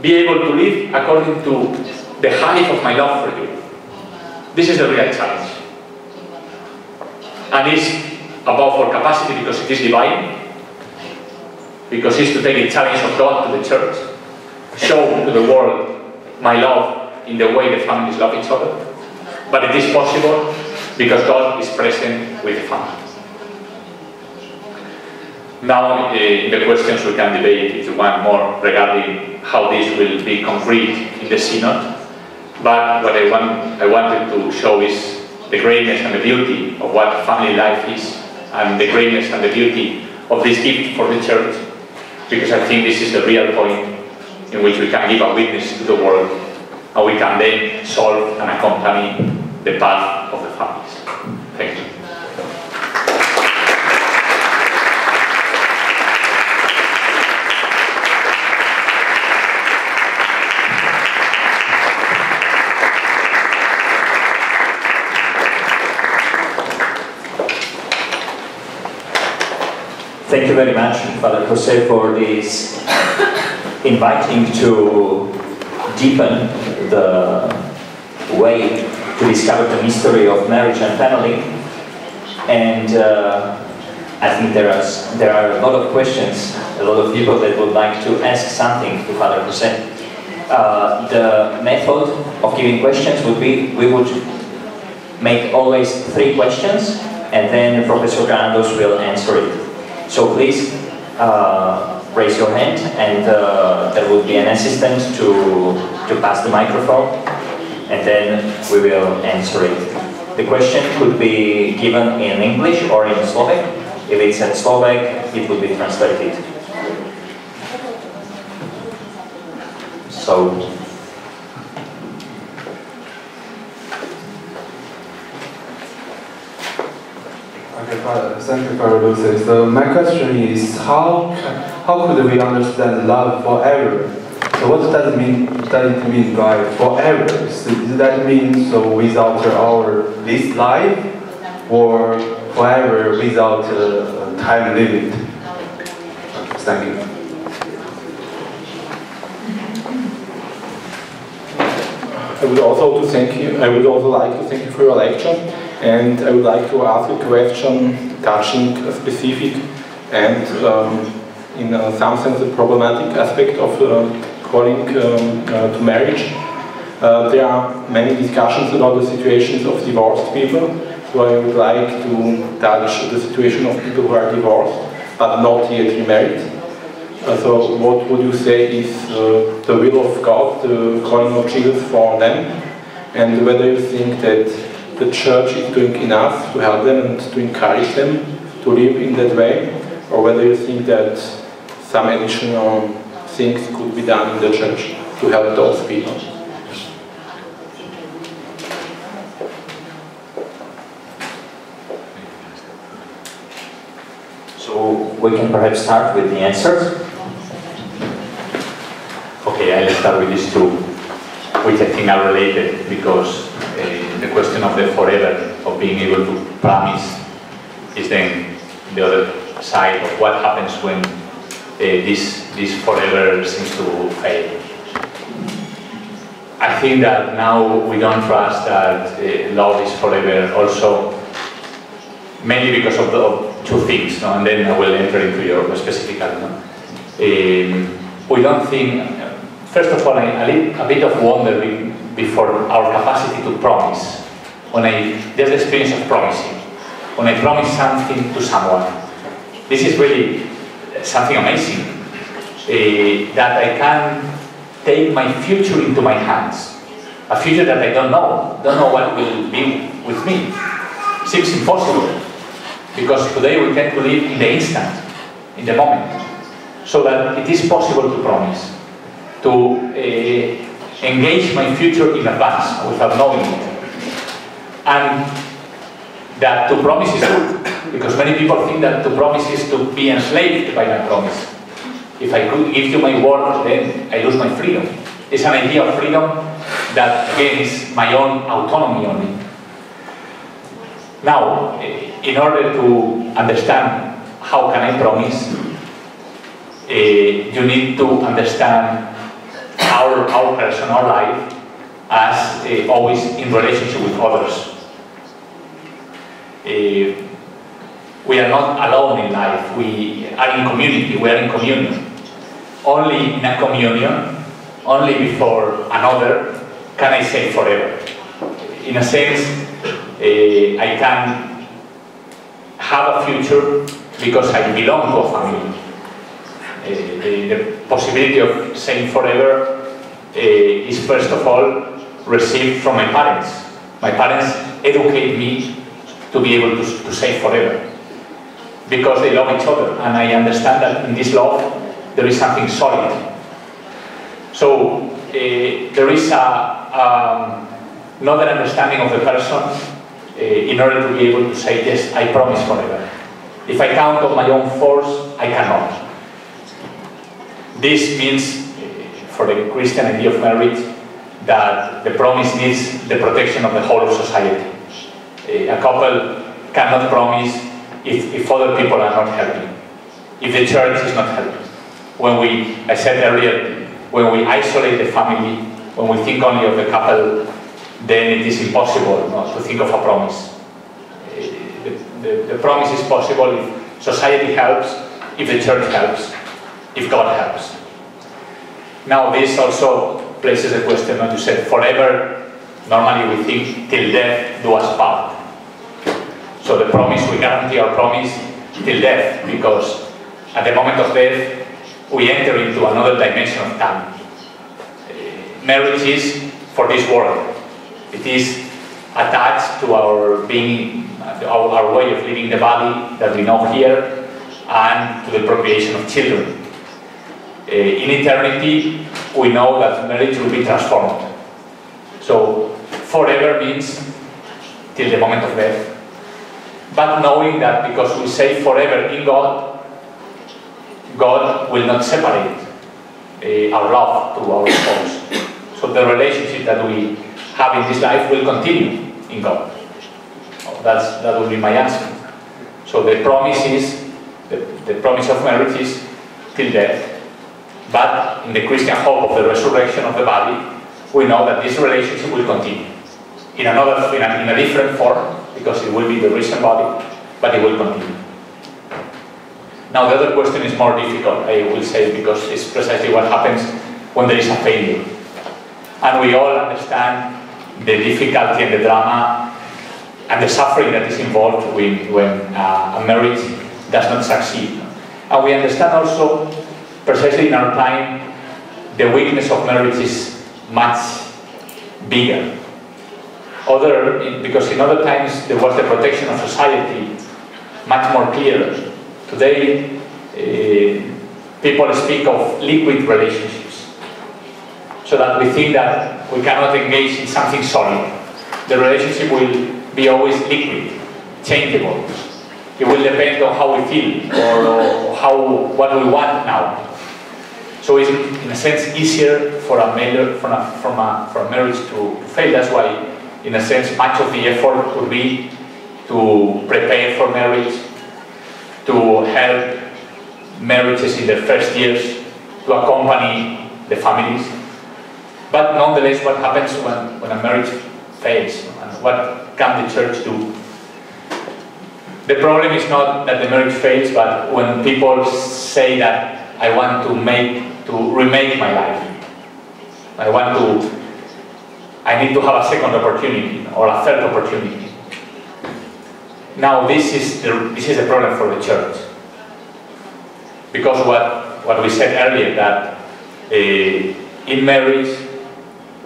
Be able to live according to the height of my love for you. This is the real challenge. And it's above our capacity because it is divine, because it's to take the challenge of God to the church, show to the world my love in the way the families love each other. But it is possible because God is present with the family. Now, in the questions we can debate if you want more regarding how this will be concrete in the synod. But what I wanted to show is the greatness and the beauty of what family life is, and the greatness and the beauty of this gift for the church, because I think this is the real point in which we can give a witness to the world, and we can then solve and accompany the path of the families. Thank you. Thank you very much, Father José, for this inviting to deepen the way to discover the mystery of marriage and family. And I think there are a lot of questions, a lot of people that would like to ask something to Father José. The method of giving questions would be, we would make always 3 questions, and then Professor Granados will answer it. So please raise your hand, and there will be an assistant to pass the microphone, and then we will answer it. The question could be given in English or in Slovak. If it's in Slovak, it will be translated. So, okay, Father, thank you for Lucy. So my question is, how could we understand love forever? So what does it mean by forever? So does that mean so without this life, or forever without time limit? Thank you. I would also like to thank you for your lecture, and I would like to ask a question touching a specific and in some sense a problematic aspect of calling to marriage. There are many discussions about the situations of divorced people, so I would like to touch the situation of people who are divorced but not yet remarried. So what would you say is the will of God, the calling of Jesus for them, and whether you think that the church is doing enough to help them and to encourage them to live in that way, or whether you think that some additional things could be done in the church to help those people? so we can perhaps start with the answers. Okay, I'll start with these two, which I think are related, because the question of the forever, of being able to promise, is then the other side of what happens when this forever seems to fail. I think that now we don't trust that love is forever also, mainly because of two things, no? And then I will enter into your specific. No? We don't think, first of all, a bit of wonder before our capacity to promise. There's the experience of promising. When I promise something to someone, this is really something amazing, that I can take my future into my hands. A future that I don't know what will be with me. Seems impossible, because today we tend to live in the instant, in the moment. So that it is possible to promise, to engage my future in advance without knowing it. And that to promise is good, because many people think that to promise is to be enslaved by my promise. If I could give you my word, then I lose my freedom. It's an idea of freedom that, again, is my own autonomy only. Now, in order to understand how can I promise, you need to understand our personal life as always in relationship with others. We are not alone in life, we are in community, we are in communion. Only in a communion, only before another, can I say forever. In a sense, I can have a future because I belong to a family. The possibility of saying forever is first of all received from my parents. My parents educate me to be able to say forever, because they love each other, and I understand that in this love there is something solid. So there is another understanding of the person in order to be able to say, yes, I promise forever. If I count on my own force, I cannot. This means, for the Christian idea of marriage, that the promise needs the protection of the whole of society. A couple cannot promise if other people are not helping, if the church is not helping. I said earlier, when we isolate the family, when we think only of the couple, then it is impossible to think of a promise. The promise is possible if society helps, if the church helps, if God helps. Now this also places a question, you said forever, normally we think till death do us part. So the promise, we guarantee our promise till death, because at the moment of death we enter into another dimension of time. Marriage is for this world. It is attached to our being, our way of living the body that we know here, and to the procreation of children. In eternity, we know that marriage will be transformed. So forever means till the moment of death. But knowing that because we say forever in God, God will not separate our love to our spouse. So the relationship that we have in this life will continue in God. That will be my answer. So the promise is, the promise of marriage is till death. But in the Christian hope of the resurrection of the body, we know that this relationship will continue. In a different form, because it will be the risen body, but it will continue. Now the other question is more difficult, I will say, because it's precisely what happens when there is a failure. And we all understand the difficulty and the drama and the suffering that is involved when a marriage does not succeed. And we understand also, precisely in our time, the weakness of marriage is much bigger. Because in other times there was the protection of society much more clear. Today, people speak of liquid relationships, so that we think that we cannot engage in something solid. The relationship will be always liquid, changeable. It will depend on how we feel or what we want now. So it's in a sense easier for a marriage to fail. That's why, in a sense, much of the effort would be to prepare for marriage, to help marriages in their first years, to accompany the families. But nonetheless, what happens when a marriage fails, and what can the church do? The problem is not that the marriage fails, but when people say that I want to remake my life. I need to have a second opportunity or a third opportunity. Now this is the problem for the church. Because what we said earlier, that in marriage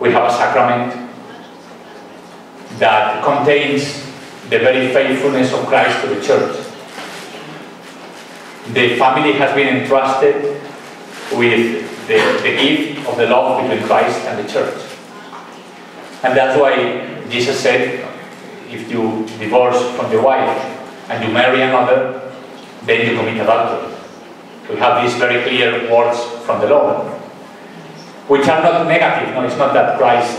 we have a sacrament that contains the very faithfulness of Christ to the church. The family has been entrusted with the gift of the love between Christ and the church. And that's why Jesus said, if you divorce from your wife and you marry another, then you commit adultery. We have these very clear words from the Lord, which are not negative. No, it's not that Christ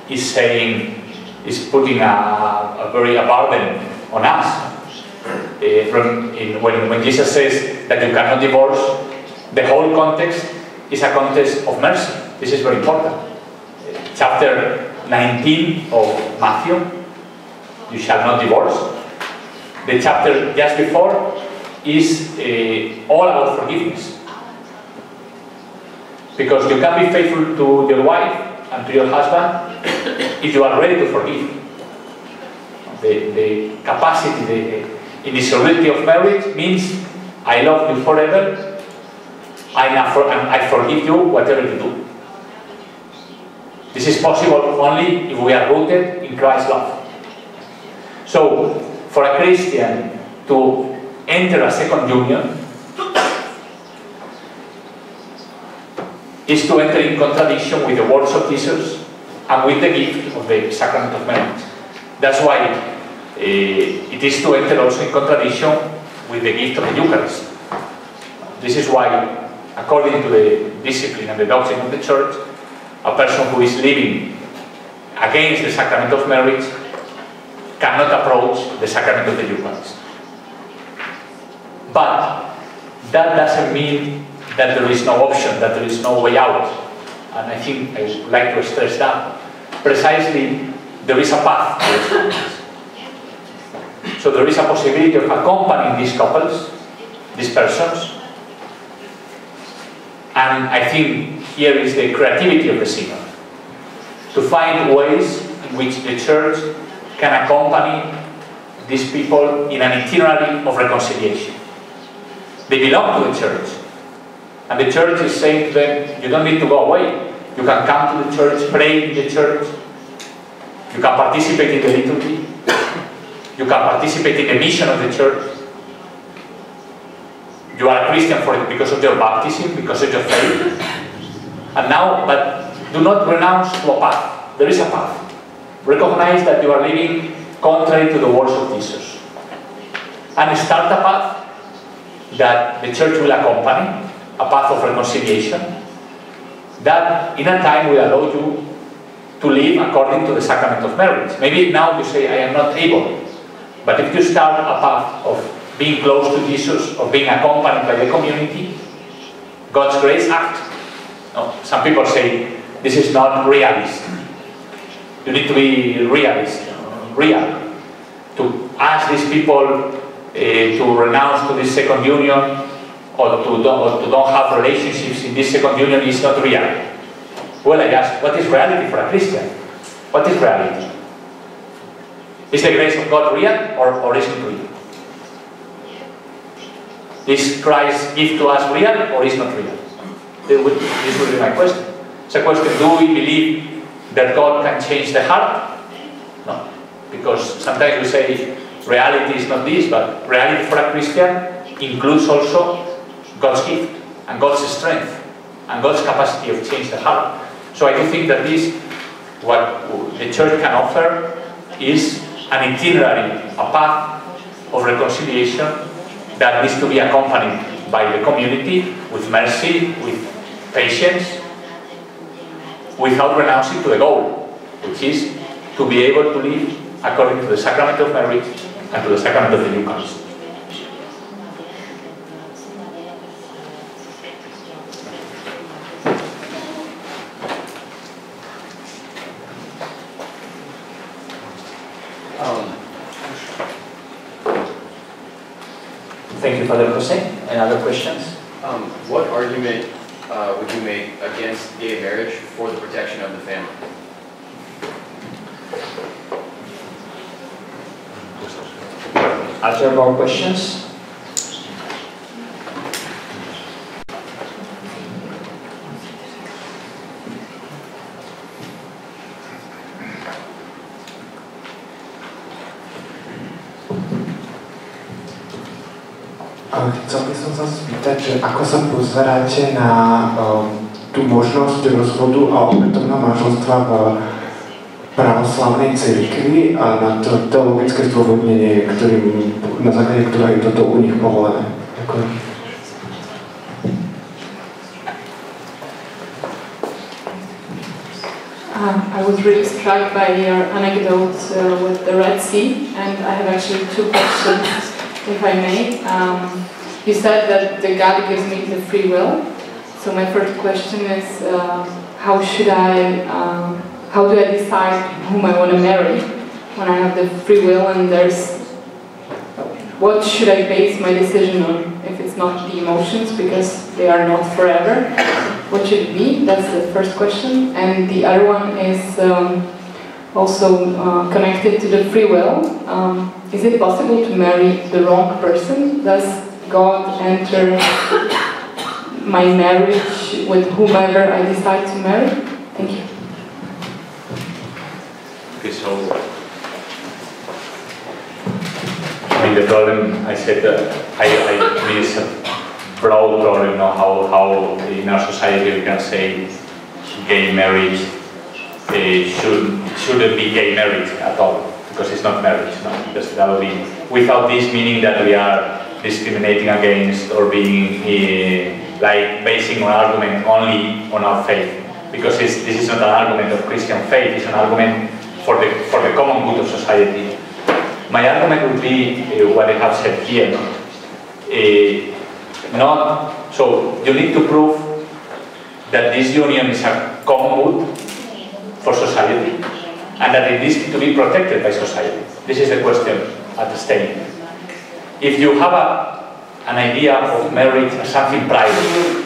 is saying, is putting a burden on us. When Jesus says that you cannot divorce, the whole context is a context of mercy. This is very important. Chapter 19 of Matthew, you shall not divorce. The chapter just before is all about forgiveness. Because you can be faithful to your wife and to your husband if you are ready to forgive. The capacity, the indissolubility of marriage means I love you forever, I forgive you whatever you do. This is possible only if we are rooted in Christ's love. So, for a Christian to enter a second union is to enter in contradiction with the words of Jesus and with the gift of the sacrament of marriage. That's why it is to enter also in contradiction with the gift of the Eucharist. This is why, according to the discipline and the doctrine of the Church, a person who is living against the sacrament of marriage cannot approach the sacrament of the Eucharist. But that doesn't mean that there is no option, that there is no way out. And I think I would like to stress that. Precisely, there is a path to these families. So there is a possibility of accompanying these couples, these persons. And I think here is the creativity of the synod, to find ways in which the Church can accompany these people in an itinerary of reconciliation. They belong to the Church, and the Church is saying to them, you don't need to go away. You can come to the Church, pray in the Church, you can participate in the liturgy, you can participate in the mission of the Church. You are a Christian because of your baptism, because of your faith. And now, but do not renounce to a path. There is a path. Recognize that you are living contrary to the words of Jesus. And start a path that the Church will accompany, a path of reconciliation, that in a time will allow you to live according to the sacrament of marriage. Maybe now you say, I am not able. But if you start a path of being close to Jesus, of being accompanied by the community, God's grace acts. No, some people say, this is not realist. You need to be realist, real. To ask these people to renounce to this second union, or to don't have relationships in this second union is not real. Well, I ask, what is reality for a Christian? What is reality? Is the grace of God real or is it real? Is Christ's gift to us real or is not real? This would be my question. It's a question, do we believe that God can change the heart? No. Because sometimes we say reality is not this, but reality for a Christian includes also God's gift and God's strength and God's capacity of change the heart. So I do think that this, what the Church can offer, is an itinerary, a path of reconciliation that needs to be accompanied by the community with mercy, with patience, without renouncing to the goal, which is to be able to live according to the sacrament of marriage and to the sacrament of the Eucharist. Thank you, Father Jose. Any other questions? What argument would you make against gay marriage for the protection of the family? Are there more questions? Chcel by som sa spýtať, že ako sa pozeráte na tú možnosť rozvodu a opätovného manželstva v pravoslavnej cirkvi a na to teologické zdôvodnenie, na základe ktorého je toto u nich povolené. Ďakujem. I was really struck by your anecdote with the Red Sea, and I have actually two questions, if I may. You said that God gives me the free will. So my first question is, how do I decide whom I want to marry when I have the free will, and what should I base my decision on if it's not the emotions, because they are not forever? What should it be? That's the first question. And the other one is also connected to the free will. Is it possible to marry the wrong person? Does God enter my marriage with whomever I decide to marry? Thank you. Okay, so I mean, the problem, I said, I mean, it's a broad problem, you know, how in our society we can say gay marriage shouldn't be gay marriage at all, because it's not marriage, no? Because that would be, without this meaning that we are discriminating against or being like basing our argument only on our faith, because this is not an argument of Christian faith, it's an argument for the common good of society. My argument would be what I have said here. So you need to prove that this union is a common good for society and that it is to be protected by society. This is the question at stake. If you have an idea of marriage as something private,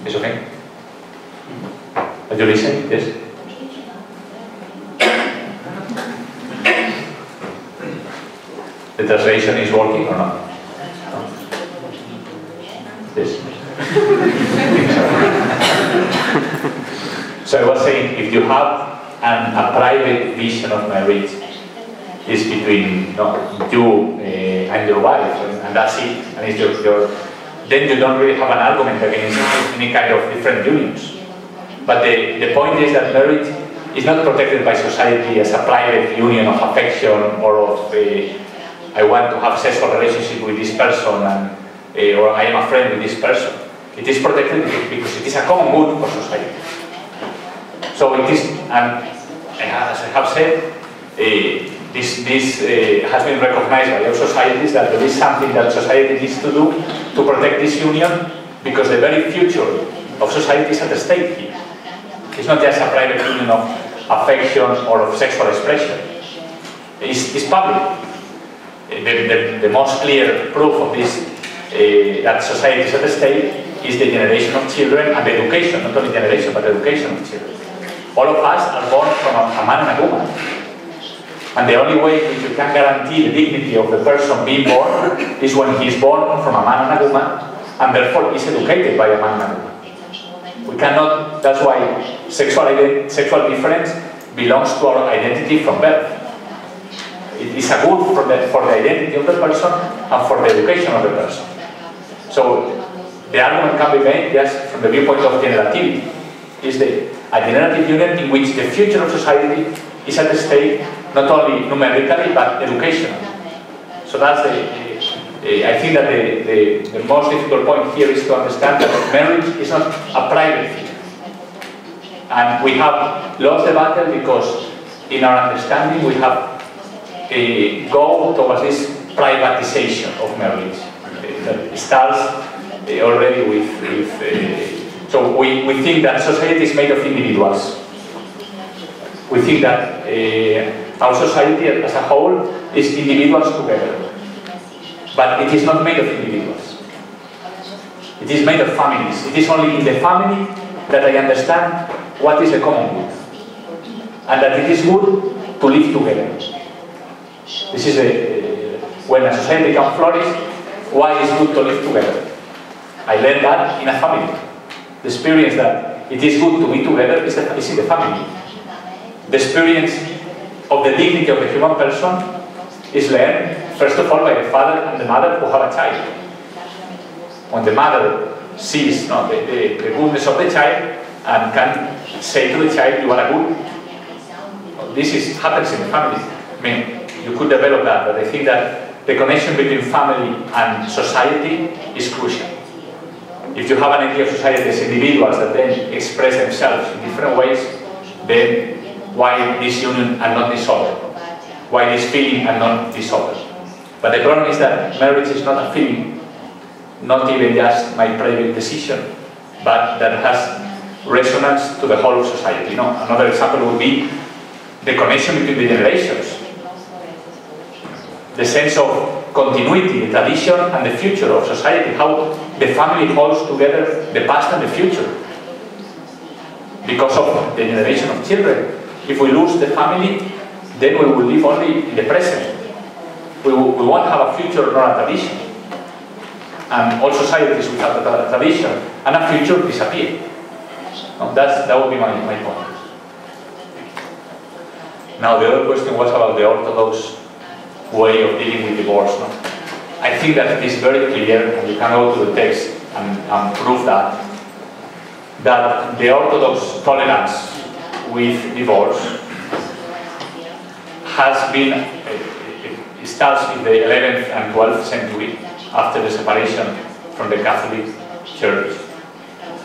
it's okay? Are you listening? Yes? The translation is working or not? Yes. So I was saying, if you have a private vision of marriage, is between you and your wife, and that's it, and it's then you don't really have an argument against any kind of different unions. But the point is that marriage is not protected by society as a private union of affection or of I want to have sexual relationship with this person, and, or I am a friend with this person. It is protected because it is a common good for society. So it is, and as I have said, this has been recognized by all societies that there is something that society needs to do to protect this union, because the very future of society is at stake here. It's not just a private union of affection or of sexual expression. It's public. The most clear proof of this, that society is at stake, is the generation of children and the education, not only generation, but education of children. All of us are born from a man and a woman. And the only way that you can guarantee the dignity of the person being born is when he is born from a man and a woman, and therefore is educated by a man and a woman. We cannot, that's why sexual difference belongs to our identity from birth. It is a good for the identity of the person and for the education of the person. So the argument can be made just from the viewpoint of generativity. Is a generative union in which the future of society is at stake, not only numerically but educationally. So that's I think that the most difficult point here is to understand that marriage is not a private thing. And we have lost the battle because in our understanding we have go towards this privatization of marriage. It starts already with so we think that society is made of individuals. we think that our society as a whole is individuals together. But it is not made of individuals. It is made of families. It is only in the family that I understand what is the common good. And that it is good to live together. This is when a society can flourish, why it is good to live together. I learned that in a family. The experience that it is good to be together is in the family. The experience of the dignity of the human person is learned, first of all, by the father and the mother who have a child. When the mother sees the goodness of the child and can say to the child, you are a good. This happens in the family. I mean, you could develop that, but I think that the connection between family and society is crucial. If you have an idea of society as individuals that then express themselves in different ways, then why this union and not this other? Why this feeling and not this other? But the problem is that marriage is not a feeling, not even just my private decision, but that has resonance to the whole of society. Another example would be the connection between the generations. The sense of continuity, the tradition and the future of society, how the family holds together the past and the future. Because of the generation of children. If we lose the family, then we will live only in the present. We won't have a future nor a tradition. And all societies without a tradition and a future disappear. That would be my point. Now the other question was about the Orthodox way of dealing with divorce. I think that it is very clear, and you can go to the text and prove that the Orthodox tolerance with divorce has been, it starts in the 11th and 12th century after the separation from the Catholic Church,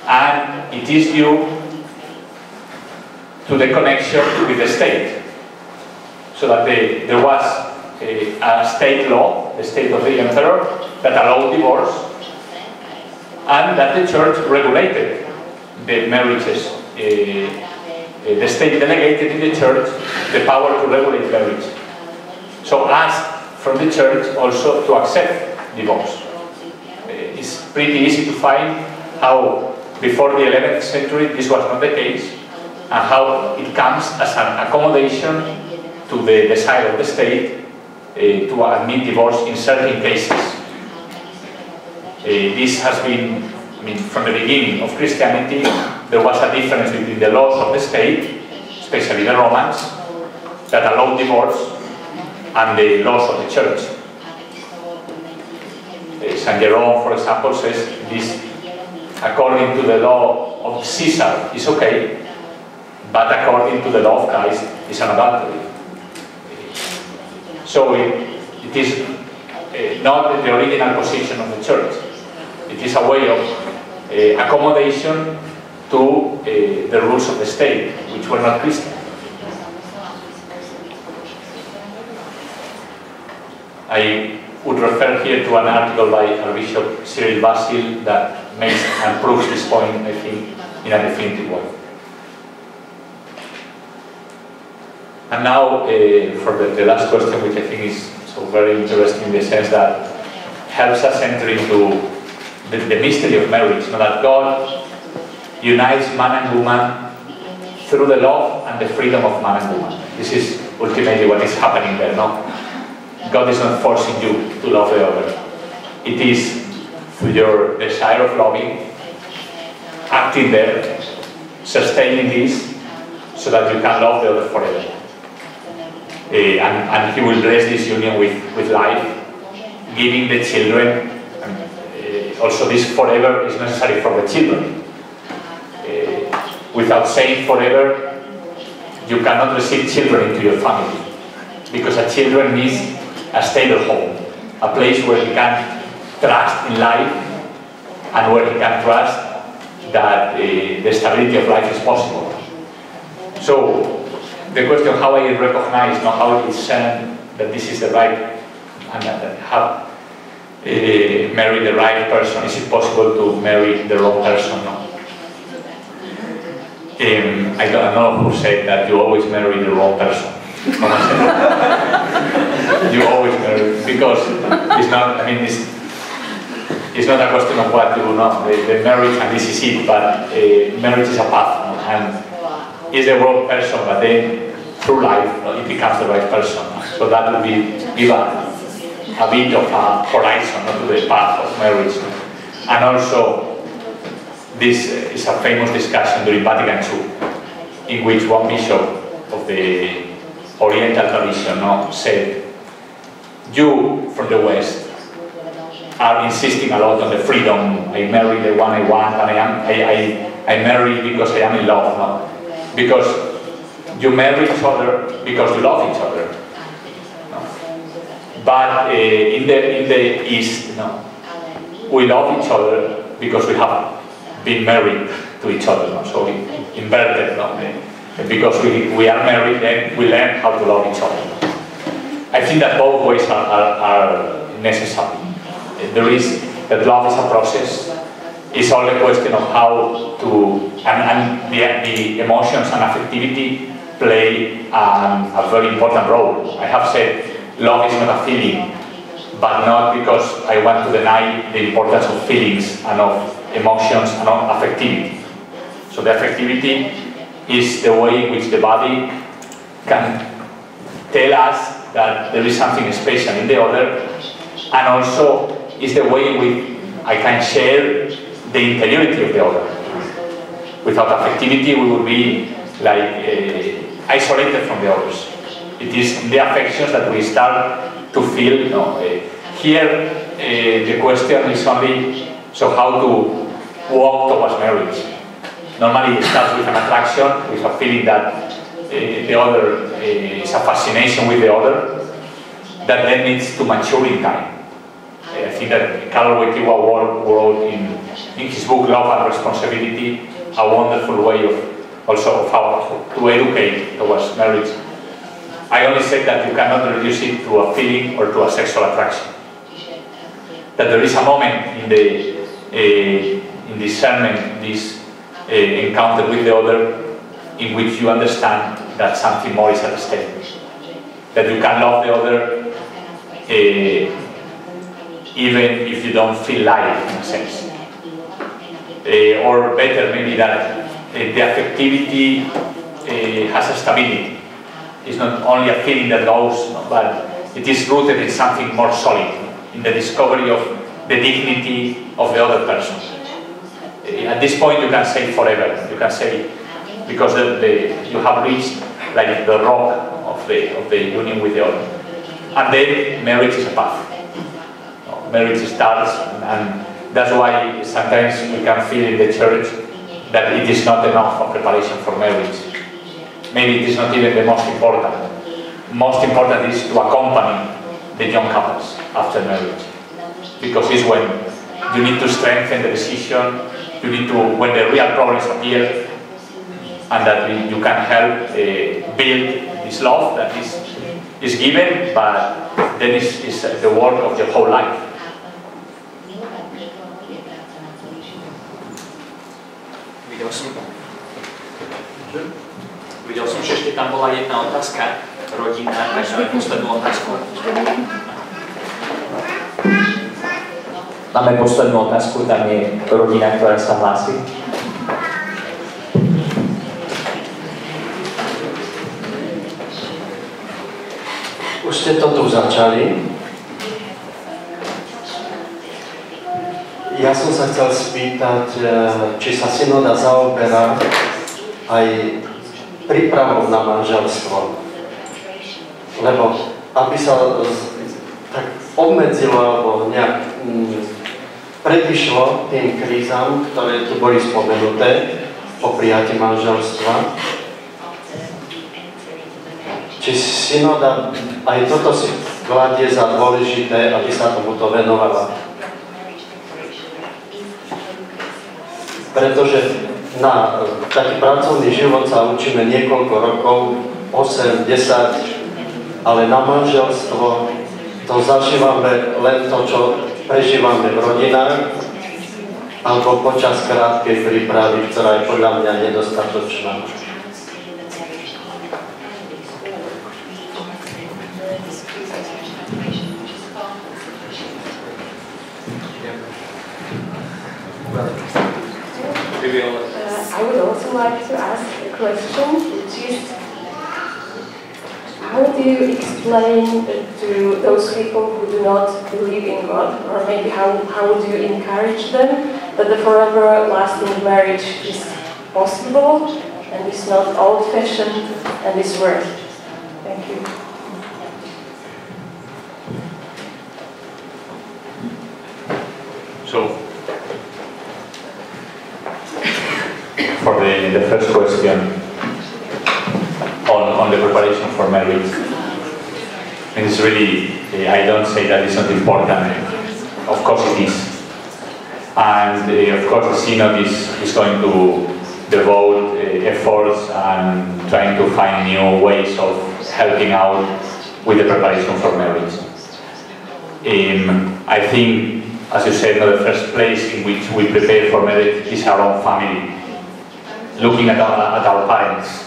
and it is due to the connection with the state, so that there was a state law, the state of the emperor, that allowed divorce, and that the church regulated the marriages. The state delegated in the church the power to regulate marriage. So asked from the church also to accept divorce. It's pretty easy to find how before the 11th century this was not the case, and how it comes as an accommodation to the desire of the state to admit divorce in certain cases. This has been, from the beginning of Christianity, there was a difference between the laws of the state, especially the Romans, that allowed divorce, and the laws of the church. Saint Jerome, for example, says this, according to the law of Caesar, is okay, but according to the law of Christ, is an adultery. So it is not the original position of the church. It is a way of accommodation to the rules of the state, which were not Christian. I would refer here to an article by Archbishop Cyril Basil that makes and proves this point, I think, in a definitive way. And now, for the last question, which I think is so very interesting in the sense that helps us enter into the mystery of marriage, that God unites man and woman through the love and the freedom of man and woman. This is ultimately what is happening there, no? God is not forcing you to love the other. It is through your desire of loving, acting there, sustaining this, so that you can love the other forever. And He will bless this union with life, giving the children. Also, this forever is necessary for the children. Without saying forever, you cannot receive children into your family, because a children needs a stable home, a place where he can trust in life, and where he can trust that the stability of life is possible. So, the question how I recognize, how I discern that this is the right, and that how marry the right person. Is it possible to marry the wrong person? No. I don't know who said that you always marry the wrong person. You always marry, because it's not, I mean, it's not a question of what you know, the marriage, and this is it, but marriage is a path, and it's the wrong person, but then through life, it becomes the right person. So that would give a bit of a horizon to the path of marriage. And also, this is a famous discussion during Vatican II, in which one bishop of the Oriental tradition said, you from the West are insisting a lot on the freedom. I marry the one I want, and I marry because I am in love, no? Because you marry each other because you love each other. No? But in the East, no, we love each other because we have been married to each other, no? So inverted, no? Because we are married, then we learn how to love each other. I think that both ways are necessary. There is that love is a process. It's all a question of how to, and the emotions and affectivity play a very important role. I have said love is not a feeling, but not because I want to deny the importance of feelings and of emotions and of affectivity. So the affectivity is the way in which the body can tell us that there is something special in the other, and also is the way in which I can share the interiority of the other. Without affectivity, we would be like isolated from the others. It is in the affections that we start to feel. Here, the question is only so how to walk towards marriage. Normally, it starts with an attraction, with a feeling that the other is a fascination with the other, that then needs to mature in time. I think that Karl Wojtyła wrote in his book Love and Responsibility a wonderful way of how to educate towards marriage. I only said that you cannot reduce it to a feeling or to a sexual attraction. That there is a moment in this sermon, this encounter with the other, in which you understand that something more is at stake. That you can love the other even if you don't feel life, in a sense. Or better, maybe that the affectivity has a stability. It's not only a feeling that goes, but it is rooted in something more solid, in the discovery of the dignity of the other person. At this point you can say forever, you can say, because you have reached like the rock of the union with the other. And then marriage is a path. Marriage starts, and that's why sometimes we can feel in the church that it is not enough of preparation for marriage. Maybe it is not even the most important. Most important is to accompany the young couples after marriage, because it's when you need to strengthen the decision, you need to, when the real problems appear, and that you can help build this love that is given, but then is the work of the whole life. Videl som, že ešte tam bola jedna otázka, rodina, takže máme poslednú otázku. Máme poslednú otázku, tam je rodina, ktorá sa hlási. Už ste to tu začali. Ja som sa chcel spýtať, či sa synoda zaoberá aj prípravou na manželstvo. Lebo aby sa tak obmedzilo alebo nejak predišlo tým krízam, ktoré tu boli spomenuté po prijatí manželstva. Či synoda aj toto si kladie za dôležité, aby sa tomuto venovala. Pretože na taký pracovný život sa učíme niekoľko rokov, 8, 10, ale na manželstvo to zažívame len to, čo prežívame v rodinách, a alebo počas krátkej prípravy, ktorá je podľa mňa nedostatočná. I would also like to ask a question, which is, how do you explain to those people who do not believe in God, or maybe how would you encourage them that the forever lasting marriage is possible and is not old-fashioned and is worth? Thank you. So, for the first question on the preparation for marriage, it's really, I don't say that it's not important. Of course it is. And of course the Synod is going to devote efforts and trying to find new ways of helping out with the preparation for marriage. I think, as you said, the first place in which we prepare for marriage is our own family, looking at our parents.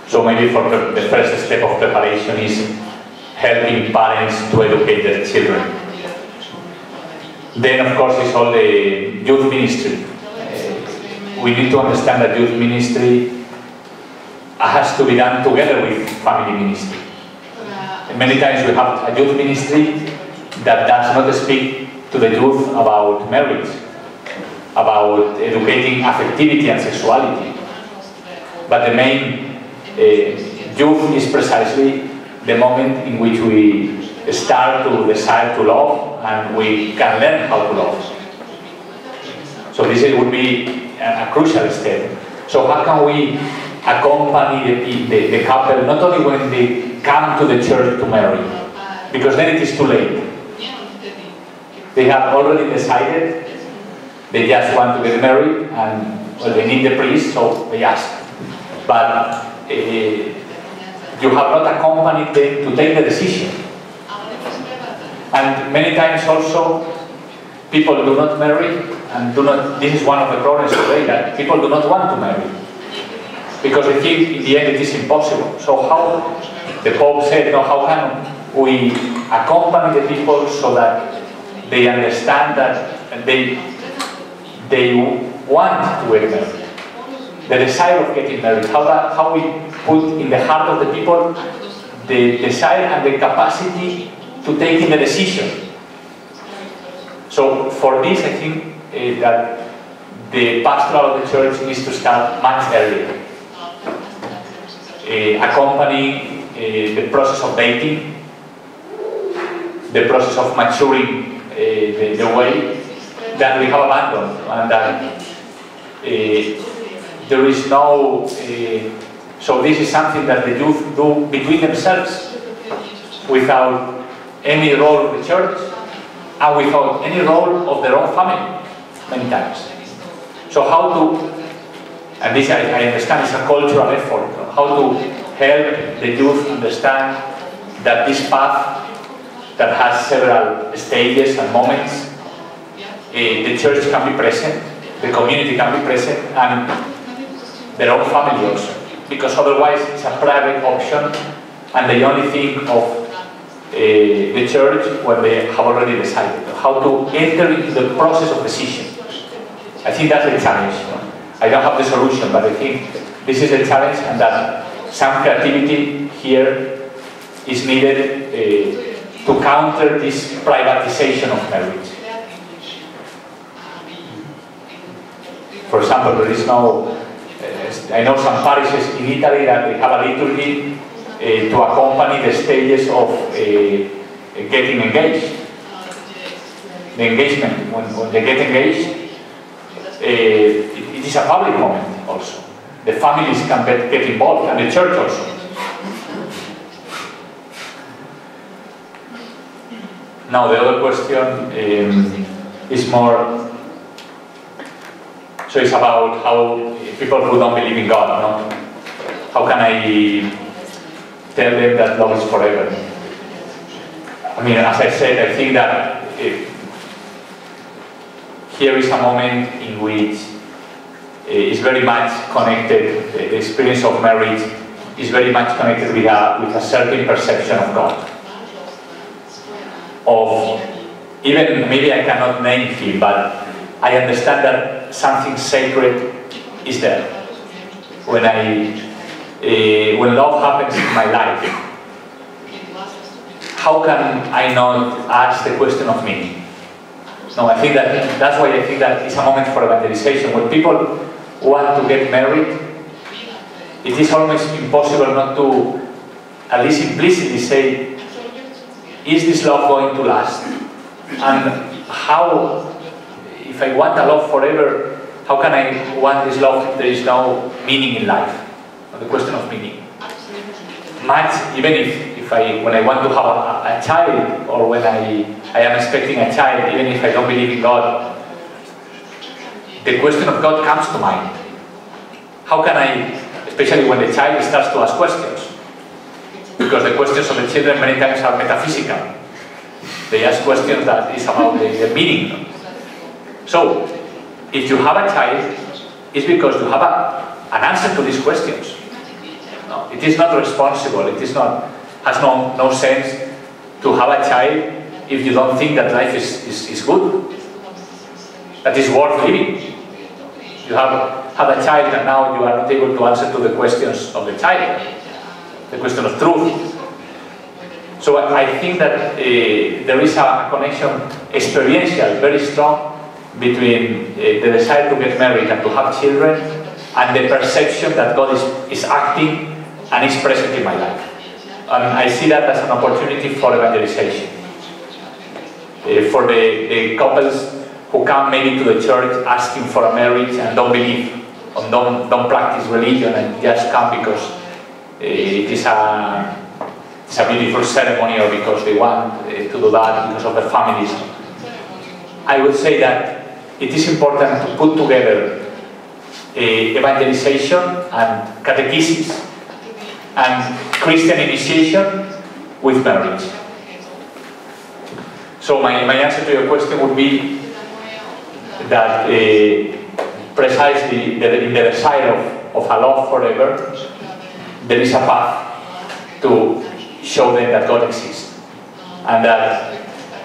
So maybe for the first step of preparation is helping parents to educate their children. Then of course is all the youth ministry. We need to understand that youth ministry has to be done together with family ministry. And many times we have a youth ministry that does not speak to the youth about marriage, about educating affectivity and sexuality. But the main youth is precisely the moment in which we start to decide to love and we can learn how to love. So this would be a crucial step. So how can we accompany the couple not only when they come to the church to marry, because then it is too late. They have already decided they just want to get married and well, they need the priest, so they ask. But you have not accompanied them to take the decision. And many times also people do not marry and this is one of the problems today, that people do not want to marry because they think in the end it is impossible. So how, the Pope said, no, how can we accompany the people so that they understand that they want to get married? The desire of getting married, how we put in the heart of the people the desire and the capacity to take the decision. So for this I think that the pastoral of the church needs to start much earlier. Accompanying the process of dating, the process of maturing the way that we have abandoned, and that there is no, so this is something that the youth do between themselves without any role of the church and without any role of their own family, many times. So how to, and this I understand is a cultural effort, how to help the youth understand that this path that has several stages and moments, the church can be present, the community can be present, and their own family also, because otherwise it's a private option and they only think of the church when they have already decided how to enter into the process of decision. I think that's a challenge. I don't have the solution, but I think this is a challenge and that some creativity here is needed to counter this privatization of marriage. For example, there is no, I know some parishes in Italy that they have a liturgy to accompany the stages of getting engaged. The engagement, when they get engaged, it is a public moment also. The families can get involved, and the church also. Now the other question is more, so it's about how people who don't believe in God, no? How can I tell them that love is forever? I mean, as I said, I think that here here is a moment in which is very much connected, the experience of marriage is very much connected with a certain perception of God. Of, even maybe I cannot name him, but I understand that something sacred is there. When love happens in my life, how can I not ask the question of meaning? No, I think that's why I think that it's a moment for evangelization. When people want to get married, it is almost impossible not to at least implicitly say, is this love going to last? And how, if I want a love forever, how can I want this love if there is no meaning in life? The question of meaning. Much, even if when I want to have a child, or when I am expecting a child, even if I don't believe in God, the question of God comes to mind. How can I, especially when the child starts to ask questions, because the questions of the children many times are metaphysical. They ask questions that is about the meaning. So, if you have a child, it's because you have an answer to these questions. No, it is not responsible, it is not, has no sense to have a child if you don't think that life is good, that is worth living. You have a child and now you are not able to answer to the questions of the child, the question of truth. So I think that there is a connection, experiential, very strong, between the desire to get married and to have children and the perception that God is acting and is present in my life. And I see that as an opportunity for evangelization. For the couples who come maybe to the church asking for a marriage and don't believe, or don't practice religion and just come because it is a beautiful ceremony or because they want to do that because of their families. I would say that it is important to put together evangelization and catechesis and Christian initiation with marriage. So my answer to your question would be that precisely in the desire of a love forever, there is a path to show them that God exists, and that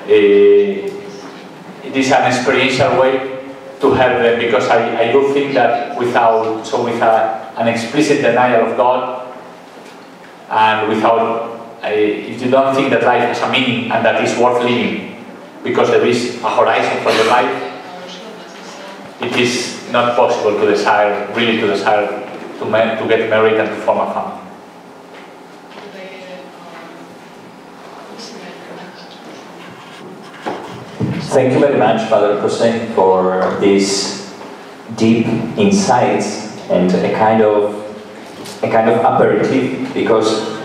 it is an experiential way to help them, because I do think that with an explicit denial of God, and if you don't think that life has a meaning and that is worth living because there is a horizon for your life, it is not possible to desire to get married and to form a family. Thank you very much, Father José, for these deep insights and a kind of aperitif, because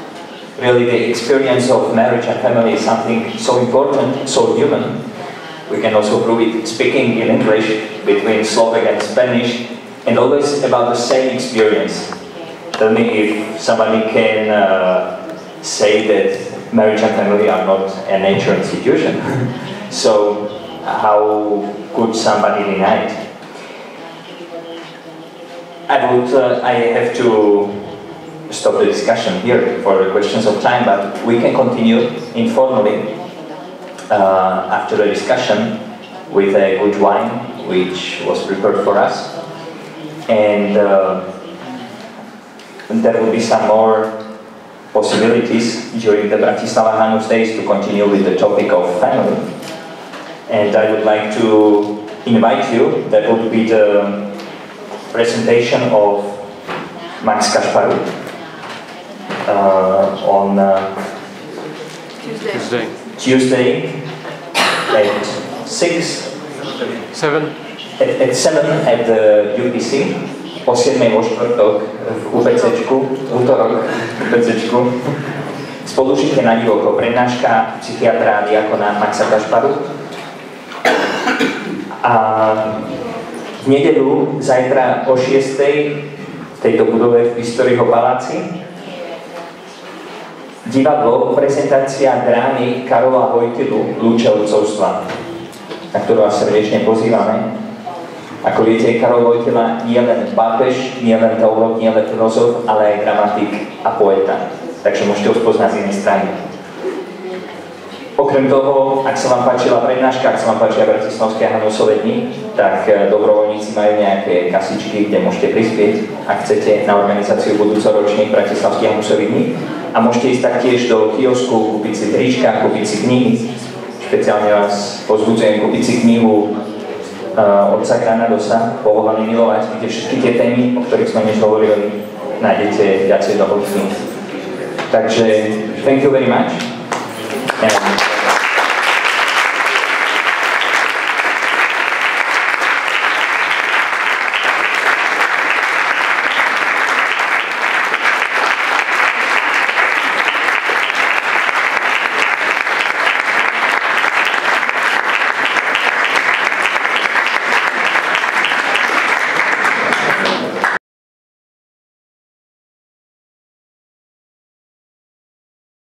really the experience of marriage and family is something so important, so human. We can also prove it speaking in English between Slovak and Spanish, and always about the same experience. Tell me if somebody can say that marriage and family are not a nature institution. So how could somebody deny it? I have to stop the discussion here for the questions of time, but we can continue informally after the discussion with a good wine which was prepared for us, and there will be some more possibilities during the Bratislava Hanus days to continue with the topic of family. And I would like to invite you, that would be the presentation of Max Kasparu on Tuesday at 7 at the UPC, o 7 vo štvrtok v UPCčku, útorok v UPCčku. Spolužite na divoko, prednáška psychiatra a diakona Maxa Kašparu. A v nedeľu, zajtra o 6:00 v tejto budove v Pistoriho paláci, divadlo, prezentácia drámy Karola Vojtilu Lúče otcovstva, na ktorú vás srdečne pozývame. Ako viete, Karol Vojtila nie len pápež, nie len teológ, nie len filozof, ale aj dramatik a poeta. Takže môžete ho spoznať z inej strany. Okrem toho, ak sa vám páčila prednáška, ak sa vám páčia bratislavské Hanusové dni, tak dobrovoľníci majú nejaké kasičky, kde môžete prispieť, ak chcete, na organizáciu budúcoročných bratislavských Hanusových dní. A môžete ísť taktiež do kiosku, kúpiť si trička, kúpiť si knihy. Špeciálne vás pozbudzujem kúpiť si knihu otca Granadosa, Povolaný milovať, kde všetky tie témy, o ktorých sme dnes hovorili, nájdete viacej do hĺbky. Takže, thank you very much. And